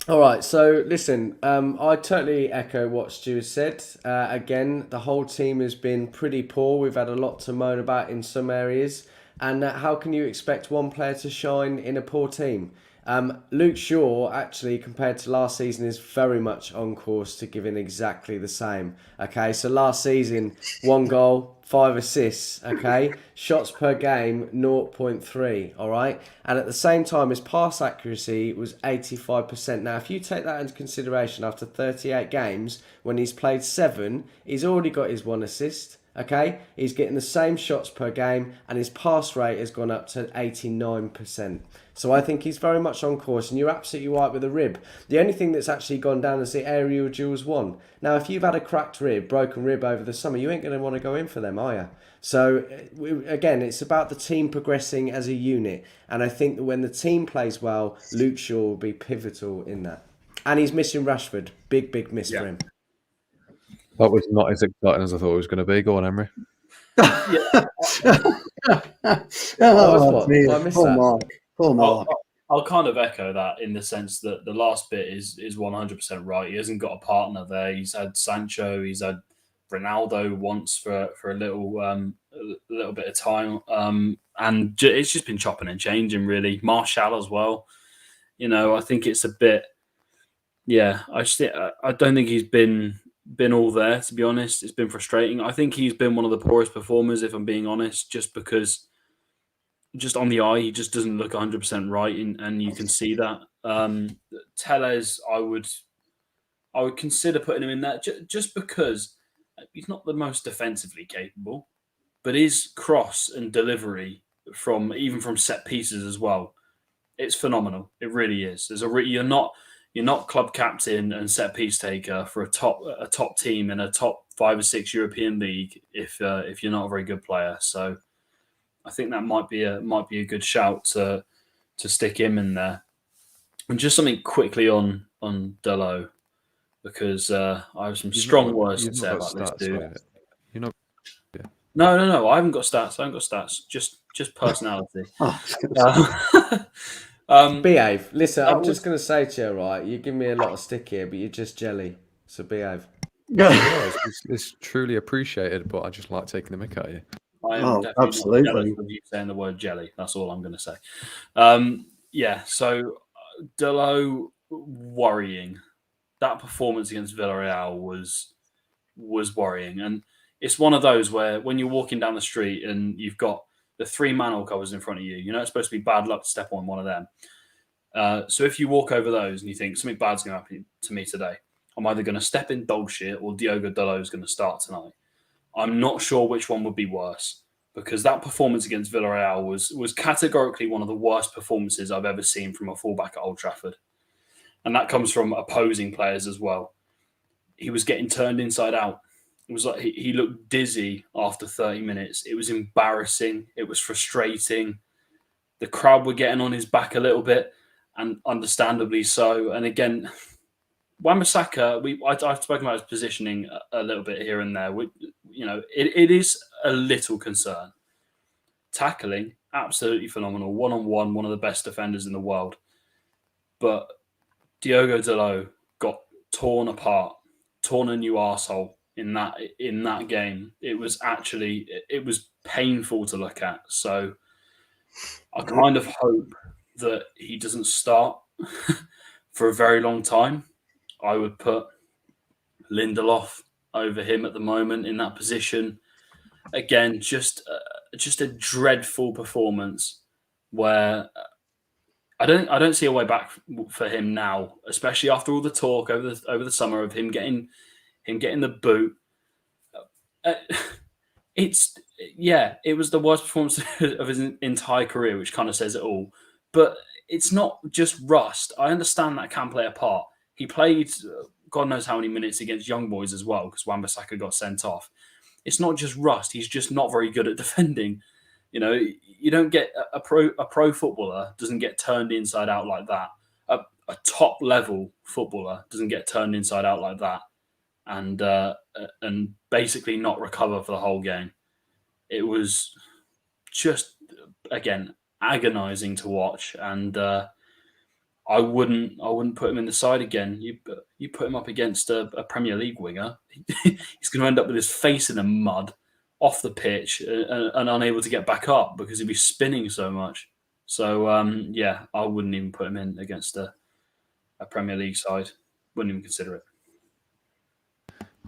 All right, so listen, I totally echo what Stu said. Again, the whole team has been pretty poor. We've had a lot to moan about in some areas. And how can you expect one player to shine in a poor team? Luke Shaw, actually, compared to last season, is very much on course to giving exactly the same. Okay, so last season, 1 goal, 5 assists. Okay, shots per game, 0.3. All right, and at the same time, his pass accuracy was 85%. Now, if you take that into consideration, after 38 games, when he's played 7, he's already got his 1 assist. Okay, he's getting the same shots per game, and his pass rate has gone up to 89%. So I think he's very much on course, and you're absolutely right with the rib. The only thing that's actually gone down is the aerial duels won. Now, if you've had a cracked rib, broken rib over the summer, you ain't going to want to go in for them, are you? So, again, it's about the team progressing as a unit. And I think that when the team plays well, Luke Shaw will be pivotal in that. And he's missing Rashford. Big miss for him. That was not as exciting as I thought it was going to be. Go on, Henry. Poor Mark. I'll kind of echo that in the sense that the last bit is 100% right. He hasn't got a partner there. He's had Sancho. He's had Ronaldo once for a little bit of time, and it's just been chopping and changing really. Martial as well. You know, I think it's a bit. Yeah, I don't think he's been all there, to be honest. It's been frustrating. I think he's been one of the poorest performers, if I'm being honest, just because, just on the eye, he just doesn't look 100% right, and you can see that. Tellez, I would consider putting him in there just because he's not the most defensively capable, but his cross and delivery even from set pieces as well, it's phenomenal. It really is. You're not club captain and set piece taker for a top team in a top 5 or 6 European league if you're not a very good player. So I think that might be a good shout to stick him in there. And just something quickly on Delo, because I have some strong words to say about this dude. No, I haven't got stats. Just personality. Behave. Listen, I'm just going to say to you, right, you give me a lot of stick here, but you're just jelly. So behave. It's truly appreciated, but I just like taking the mick out of you. I am definitely absolutely. not jealous of you saying the word jelly. That's all I'm going to say. So Delo, worrying. That performance against Villarreal was worrying. And it's one of those where when you're walking down the street and you've got the 3 manhole covers in front of you, it's supposed to be bad luck to step on one of them. So if you walk over those and you think something bad's going to happen to me today, I'm either going to step in dog shit or Diago Dallas is going to start tonight. I'm not sure which one would be worse, because that performance against Villarreal was categorically one of the worst performances I've ever seen from a fullback at Old Trafford. And that comes from opposing players as well. He was getting turned inside out. It was like he looked dizzy after 30 minutes. It was embarrassing. It was frustrating. The crowd were getting on his back a little bit, and understandably so. And again, Wan-Bissaka, I've spoken about his positioning a little bit here and there. It is a little concern. Tackling, absolutely phenomenal. One-on-one, one of the best defenders in the world. But Diago Dallas got torn apart, torn a new arsehole in that game. It was painful to look at. So I kind of hope that he doesn't start for a very long time. I would put Lindelof over him at the moment in that position. Again, just a dreadful performance where I don't see a way back for him now, especially after all the talk over the summer of him getting the boot. It was the worst performance of his entire career, which kind of says it all. But it's not just rust. I understand that can play a part. He played God knows how many minutes against young boys as well, because Wan-Bissaka got sent off. It's not just rust. He's just not very good at defending. You know, you don't get a pro footballer doesn't get turned inside out like that. A top level footballer doesn't get turned inside out like that, and basically not recover for the whole game. It was just, again, agonizing to watch, and I wouldn't put him in the side again. You put him up against a Premier League winger, he's going to end up with his face in the mud, off the pitch, and unable to get back up because he'd be spinning so much. So I wouldn't even put him in against a Premier League side. Wouldn't even consider it.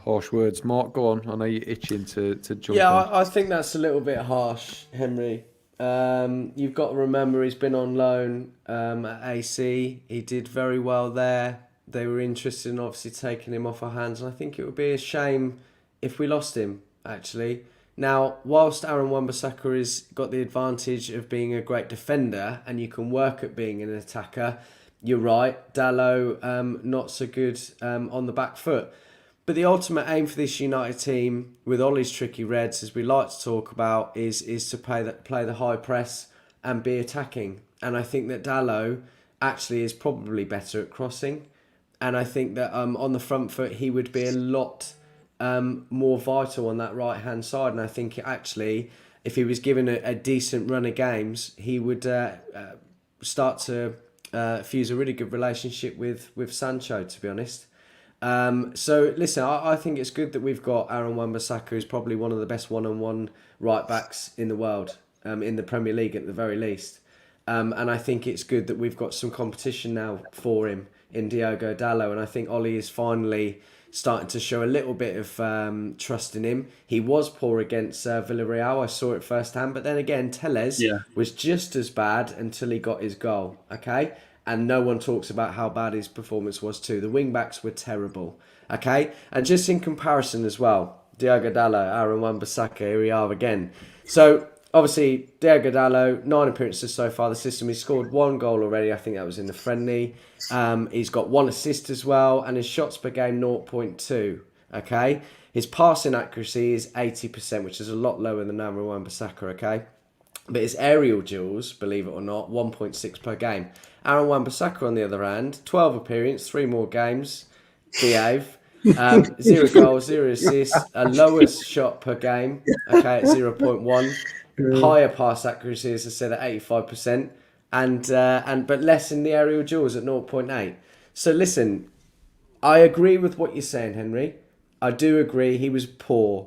Harsh words. Mark, go on. I know you're itching to jump in. Yeah, I think that's a little bit harsh, Henry. You've got to remember he's been on loan at AC. He did very well there. They were interested in obviously taking him off our hands, and I think it would be a shame if we lost him, actually. Now, whilst Aaron Wan-Bissaka has got the advantage of being a great defender and you can work at being an attacker, you're right, Dallas not so good on the back foot. But the ultimate aim for this United team, with Ollie's tricky Reds, as we like to talk about, is to play the high press and be attacking. And I think that Dallas actually is probably better at crossing. And I think that on the front foot, he would be a lot more vital on that right-hand side. And I think actually, if he was given a decent run of games, he would start to fuse a really good relationship with Sancho, to be honest. So listen, I think it's good that we've got Aaron Wan-Bissaka, who's probably one of the best one-on-one right-backs in the world, in the Premier League at the very least. And I think it's good that we've got some competition now for him in Diago Dallas. And I think Ollie is finally starting to show a little bit of trust in him. He was poor against Villarreal. I saw it firsthand. But then again, Telles was just as bad until he got his goal. Okay? And no one talks about how bad his performance was too. The wing-backs were terrible. Okay? And just in comparison as well, Diago Dallas, Aaron Wan-Bissaka, here we are again. So, obviously, Diago Dallas, 9 appearances so far this season. He's scored 1 goal already. I think that was in the friendly. He's got 1 assist as well. And his shots per game, 0.2. Okay? His passing accuracy is 80%, which is a lot lower than Aaron Wan-Bissaka, okay? But his aerial duels, believe it or not, 1.6 per game. Aaron Wan-Bissaka, on the other hand, 12 appearances, 3 more games, behave. 0 goals, 0 assists, a lowest shot per game, okay, at 0.1. Higher pass accuracy, as I said, at 85%, but less in the aerial duels at 0.8. So listen, I agree with what you're saying, Henry. I do agree he was poor,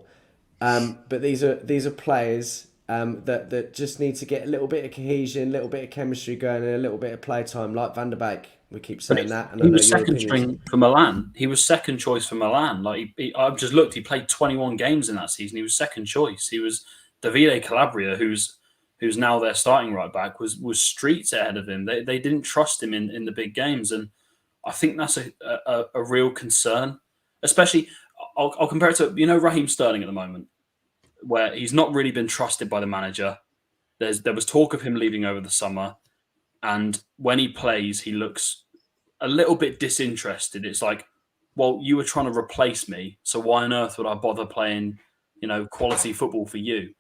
but these are players that just need to get a little bit of cohesion, a little bit of chemistry going, and a little bit of playtime, like Van Dijk. We keep saying that. And he was second string for Milan. He was second choice for Milan. Like I've just looked, he played 21 games in that season. He was second choice. He was Davide Calabria, who's now their starting right back, was streets ahead of him. They didn't trust him in the big games, and I think that's a real concern. Especially, I'll compare it to Raheem Sterling at the moment, where he's not really been trusted by the manager. There was talk of him leaving over the summer, and when he plays, he looks a little bit disinterested. It's like, well, you were trying to replace me, so why on earth would I bother playing, quality football for you?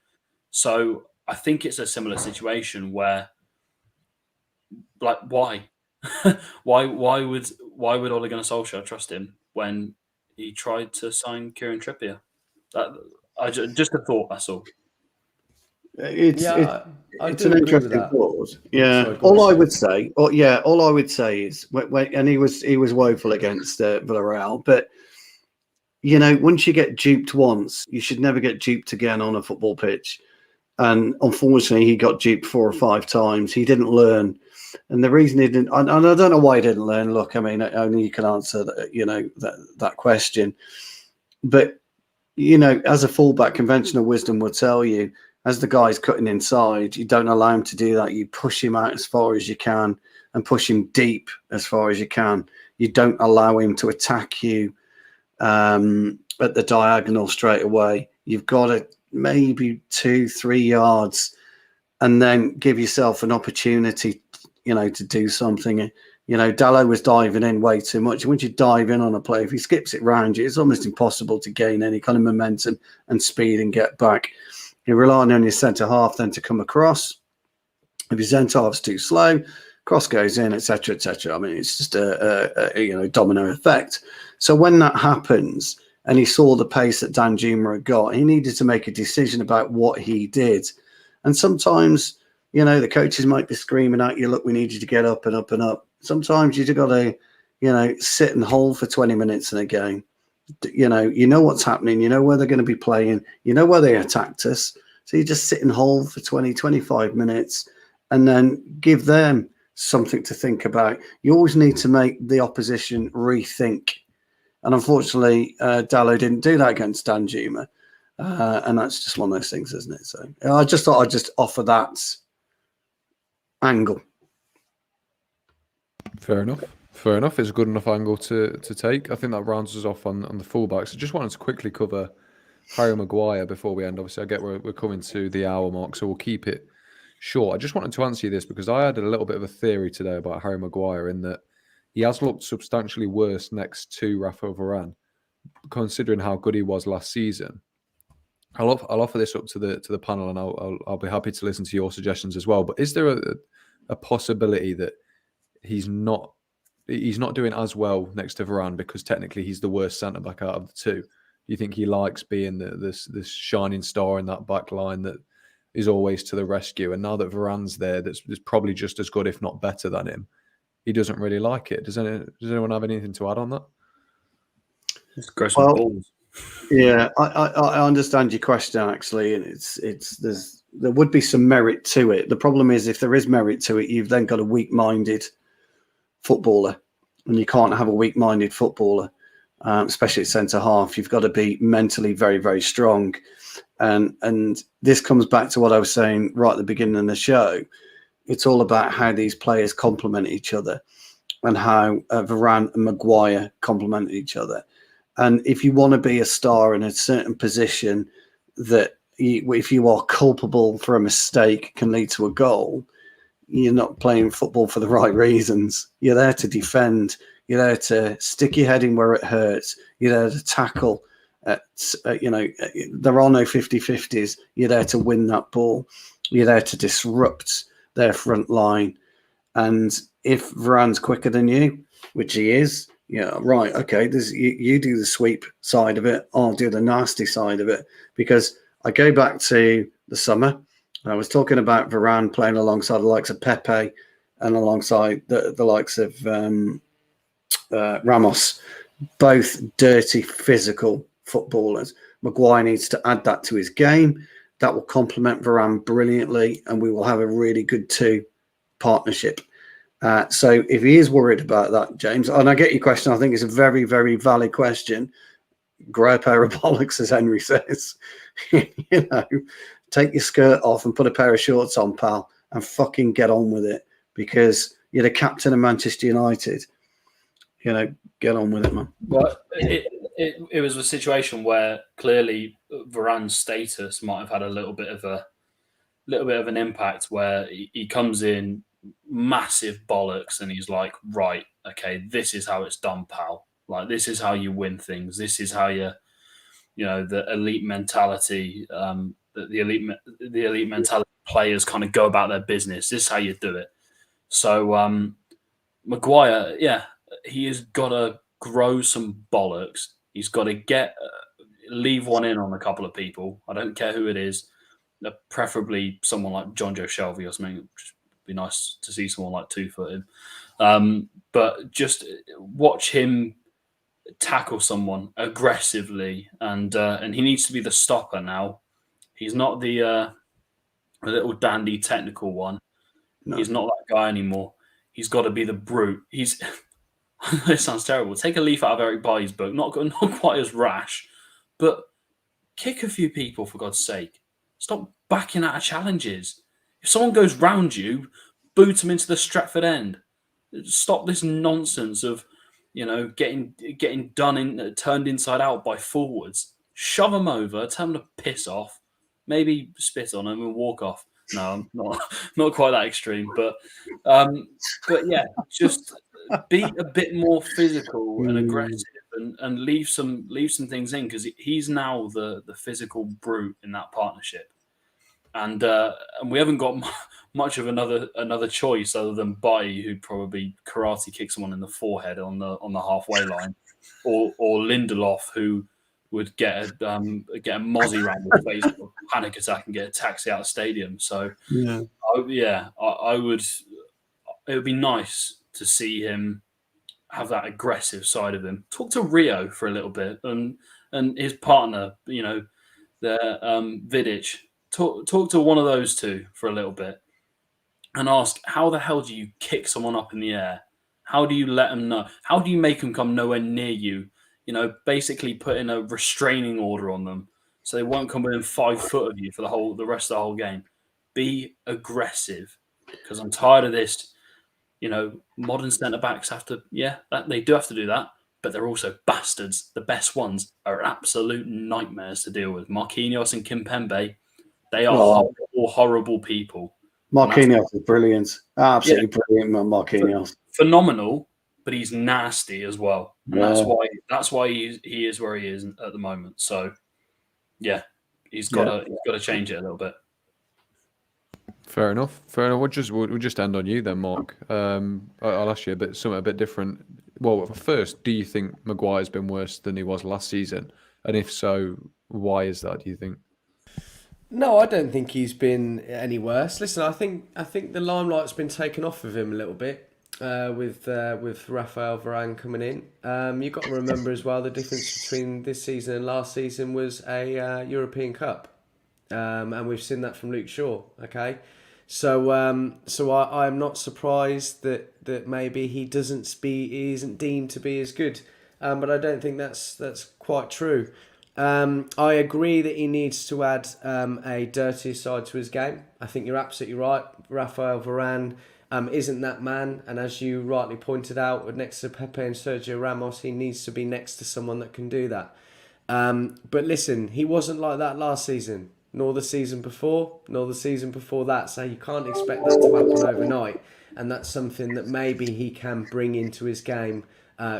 So I think it's a similar situation where, like, why? why would Ole Gunnar Solskjaer trust him when he tried to sign Kieran Trippier? Just a thought, that's all. It's I it's do an agree with interesting that. thought. Yeah. Sorry, go on, All I Stu. would say, all I would say is, and he was woeful against Villarreal, but once you get duped once, you should never get duped again on a football pitch. And unfortunately, he got duped 4 or 5 times. He didn't learn, and the reason he didn't, and I don't know why he didn't learn. Look, I mean, only you can answer that, that question. But as a fullback, conventional wisdom would tell you, as the guy's cutting inside, you don't allow him to do that. You push him out as far as you can and push him deep as far as you can. You don't allow him to attack you at the diagonal straight away. You've got to maybe 2-3 yards and then give yourself an opportunity, to do something. Dallo was diving in way too much. Once you dive in on a play, if he skips it round you, it's almost impossible to gain any kind of momentum and speed and get back. You're relying on your centre half then to come across. If your centre half's too slow, cross goes in, etc., etc. I mean, it's just a domino effect. So when that happens, and he saw the pace that Danjuma had got, he needed to make a decision about what he did. And sometimes, the coaches might be screaming at you, look, we need you to get up and up and up. Sometimes you've got to, sit and hold for 20 minutes in a game. You know what's happening. You know where they're going to be playing. You know where they attacked us. So you just sit and hold for 20, 25 minutes and then give them something to think about. You always need to make the opposition rethink. And unfortunately, Dallo didn't do that against Danjuma. And that's just one of those things, isn't it? So I just thought I'd just offer that angle. Fair enough. It's a good enough angle to take. I think that rounds us off on the fullbacks. I just wanted to quickly cover Harry Maguire before we end. Obviously, I get we're coming to the hour mark, so we'll keep it short. I just wanted to answer you this because I had a little bit of a theory today about Harry Maguire in that he has looked substantially worse next to Rafa Varane, considering how good he was last season. I'll offer this up to the panel, and I'll be happy to listen to your suggestions as well. But is there a possibility that he's not doing as well next to Varane because technically he's the worst centre back out of the two? Do you think he likes being this shining star in that back line that is always to the rescue? And now that Varane's there, that's probably just as good, if not better than him, he doesn't really like it. Does anyone have anything to add on that? Just grow some balls. Yeah, I understand your question actually, and there would be some merit to it. The problem is, if there is merit to it, you've then got a weak-minded footballer, and you can't have a weak-minded footballer, especially at centre half. You've got to be mentally very, very strong, and this comes back to what I was saying right at the beginning of the show. It's all about how these players complement each other, and how Varane and Maguire complement each other. And if you want to be a star in a certain position, that if you are culpable for a mistake can lead to a goal, you're not playing football for the right reasons. You're there to defend. You're there to stick your head in where it hurts. You're there to tackle. There are no 50-50s. You're there to win that ball. You're there to disrupt their front line. And if Varane's quicker than you, which he is, right, okay, you do the sweep side of it, I'll do the nasty side of it. Because I go back to the summer, I was talking about Varane playing alongside the likes of Pepe and alongside the likes of Ramos, both dirty, physical footballers. Maguire needs to add that to his game. That will complement Varane brilliantly, and we will have a really good two partnership. So if he is worried about that, James, and I get your question, I think it's a very, very valid question. Grow a pair of bollocks, as Henry says. Take your skirt off and put a pair of shorts on, pal, and fucking get on with it, because you're the captain of Manchester United. Get on with it, man. Well, it was a situation where clearly Varane's status might have had a little bit of an impact, where he comes in massive bollocks and he's like, right, okay, this is how it's done, pal. Like, this is how you win things. This is how the elite mentality, the elite mentality players kind of go about their business. This is how you do it. So Maguire, yeah, he has got to grow some bollocks. He's got to leave one in on a couple of people. I don't care who it is. preferably someone like John Joe Shelby or something. It'd be nice to see someone like 2-footed. But just watch him tackle someone aggressively, and he needs to be the stopper now. He's not the little dandy technical one. No. He's not that guy anymore. He's got to be the brute. He's it sounds terrible. Take a leaf out of Eric Bailly's book. Not quite as rash, but kick a few people for God's sake. Stop backing out of challenges. If someone goes round you, boot them into the Stratford end. Stop this nonsense of getting turned inside out by forwards. Shove them over. Tell them to piss off. Maybe spit on them and walk off. No, I'm not quite that extreme, but yeah, just be a bit more physical and aggressive, and leave some things in, because he's now the physical brute in that partnership, and we haven't got much of another choice other than Bailly, who'd probably karate kick someone in the forehead on the halfway line, or Lindelof, who would get a mozzie around the face, a panic attack, and get a taxi out of the stadium. So I would. It would be nice to see him have that aggressive side of him. Talk to Rio for a little bit, and his partner, the Vidic. Talk to one of those two for a little bit, and ask, how the hell do you kick someone up in the air? How do you let them know? How do you make them come nowhere near you? Basically put in a restraining order on them so they won't come within 5 foot of you for the rest of the whole game. Be aggressive, because I'm tired of this. Modern centre backs they do have to do that, but they're also bastards. The best ones are absolute nightmares to deal with. Marquinhos and Kimpembe, they are horrible people. Marquinhos is brilliant, absolutely brilliant. Marquinhos, phenomenal. But he's nasty as well, and that's why he is where he is at the moment. So, yeah, he's got to change it a little bit. Fair enough. We'll just end on you then, Mark. I'll ask you something a bit different. Well, first, do you think Maguire's been worse than he was last season? And if so, why is that, do you think? No, I don't think he's been any worse. Listen, I think the limelight's been taken off of him a little bit. With Raphael Varane coming in. You've got to remember as well, the difference between this season and last season was a European Cup. And we've seen that from Luke Shaw, okay? So I'm not surprised that maybe he isn't deemed to be as good. But I don't think that's quite true. I agree that he needs to add a dirtier side to his game. I think you're absolutely right. Raphael Varane isn't that man, and as you rightly pointed out, next to Pepe and Sergio Ramos, he needs to be next to someone that can do that. But listen, he wasn't like that last season, nor the season before that, so you can't expect that to happen overnight, and that's something that maybe he can bring into his game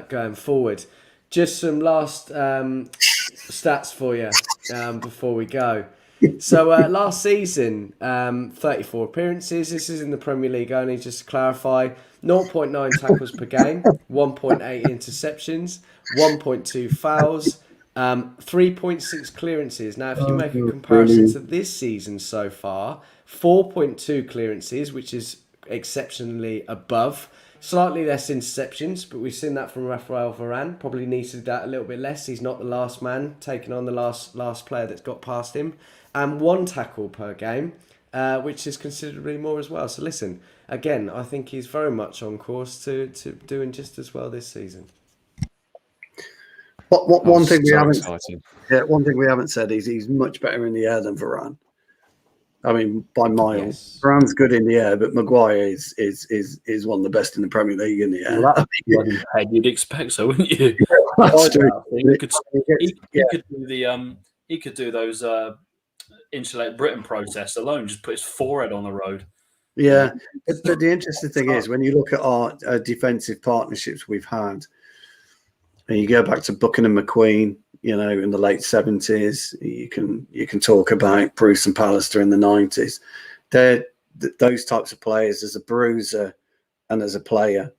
going forward. Just some last stats for you before we go. So last season, 34 appearances. This is in the Premier League only, just to clarify. 0.9 tackles per game, 1.8 interceptions, 1.2 fouls, 3.6 clearances. Now, if you make a comparison to this season so far, 4.2 clearances, which is exceptionally above. Slightly less interceptions, but we've seen that from Raphael Varane. Probably needed that a little bit less. He's not the last man taking on the last player that's got past him. And 1 tackle per game, which is considerably more as well. So listen, again, I think he's very much on course to doing just as well this season. One thing we haven't said is he's much better in the air than Varane. I mean, by miles. Yes. Varane's good in the air, but Maguire is one of the best in the Premier League in the air. Well, you'd expect so, wouldn't you? He could do those Insulate Britain protests alone. Just put his forehead on the road. Yeah, but the interesting thing is, when you look at our defensive partnerships we've had, and you go back to Buchanan McQueen, in the late 70s, you can talk about Bruce and Pallister in the 90s. They're those types of players as a bruiser and as a player.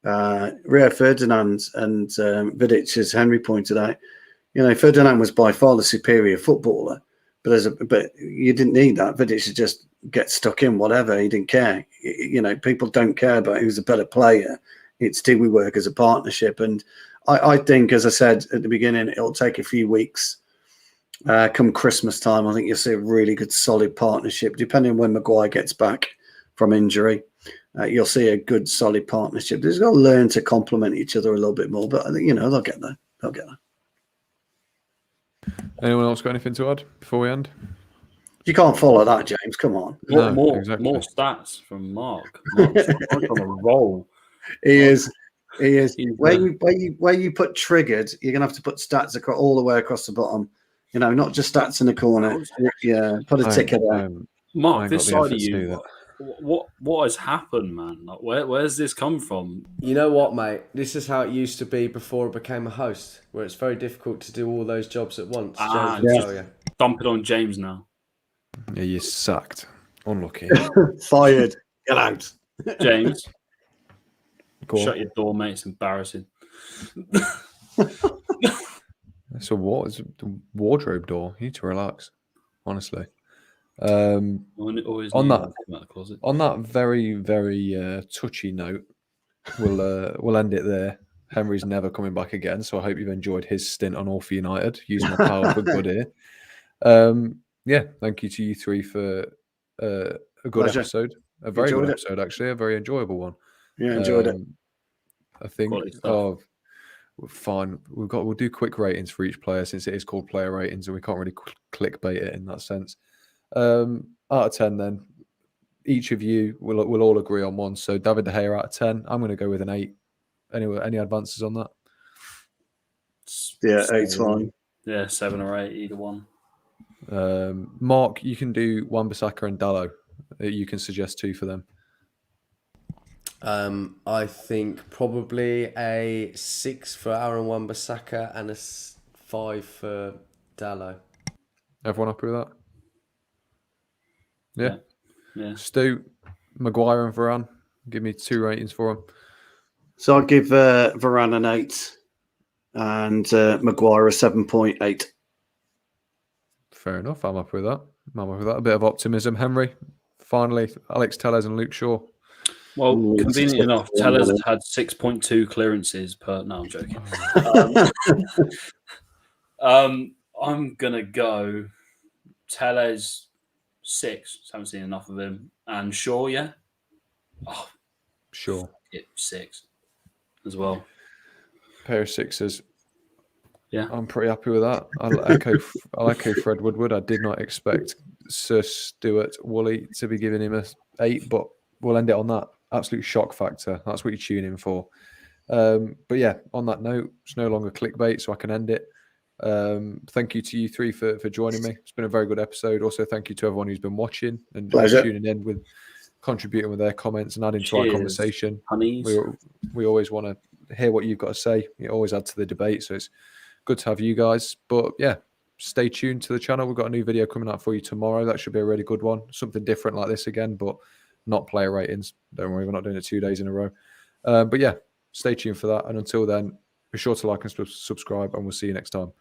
Rio Ferdinand and Vidic, as Henry pointed out, Ferdinand was by far the superior footballer, But you didn't need that. Vidic should just get stuck in whatever. He didn't care. People don't care about who's a better player. It's do we work as a partnership? And I think, as I said at the beginning, it'll take a few weeks. Come Christmas time, I think you'll see a really good, solid partnership. Depending on when Maguire gets back from injury, you'll see a good, solid partnership. They've got to learn to complement each other a little bit more. But I think they'll get there. They'll get there. Anyone else got anything to add before we end? You can't follow that, James. Come on. More exactly. stats from Mark. Mark's on a roll. He is. Where you put triggered, you're gonna have to put stats all the way across the bottom. Not just stats in the corner. Yeah, put a ticker there. Mark, this side of you. What has happened, man? Like, where's this come from? You know what, mate? This is how it used to be before I became a host, where it's very difficult to do all those jobs at once. Dump it on James now. Yeah, you're sacked. Unlucky. Fired. Get out. James. Shut your door, mate. It's embarrassing. So what? It's a wardrobe door. You need to relax, honestly. On that very, very touchy note, we'll end it there. Henry's never coming back again, so I hope you've enjoyed his stint on All for United, using my power for good here. Thank you to you three for a good episode, a very good episode, actually, a very enjoyable one. Yeah, enjoyed it. I think. Fine. We'll do quick ratings for each player since it is called player ratings, and we can't really clickbait it in that sense. Out of 10, then each of you will all agree on one. So David De Gea out of 10. I'm going to go with an 8. Anyway, any advances on that? Yeah, 8's fine. Yeah, 7 or 8, either one. Mark, you can do Wan-Bissaka and Dallo. You can suggest 2 for them. I think probably a 6 for Aaron Wan-Bissaka and a 5 for Dallo. Everyone happy with that? Yeah. Stu, Maguire and Varane. Give me 2 ratings for them. So I'll give Varane an 8 and Maguire a 7.8. Fair enough. I'm happy with that. A bit of optimism. Henry, finally, Alex Telles and Luke Shaw. Well, convenient enough, Tellers had 6.2 clearances per. No, I'm joking. I'm gonna go Tellez 6. Haven't seen enough of him, and Shaw, yeah. Oh, sure. 6 as well. Pair of 6s. Yeah, I'm pretty happy with that. I'll echo Fred Woodward. I did not expect Sir Stuart Woolley to be giving him a 8, but we'll end it on that. Absolute shock factor. That's what you tune in for. But yeah, on that note, it's no longer clickbait, so I can end it. Thank you to you 3 for joining me. It's been a very good episode. Also, thank you to everyone who's been watching and tuning in, with contributing with their comments and adding to our conversation. We always want to hear what you've got to say. You always add to the debate, so it's good to have you guys. But yeah, stay tuned to the channel. We've got a new video coming out for you tomorrow. That should be a really good one. Something different like this again, but not player ratings. Don't worry, we're not doing it 2 days in a row. But yeah, stay tuned for that. And until then, be sure to like and subscribe, and we'll see you next time.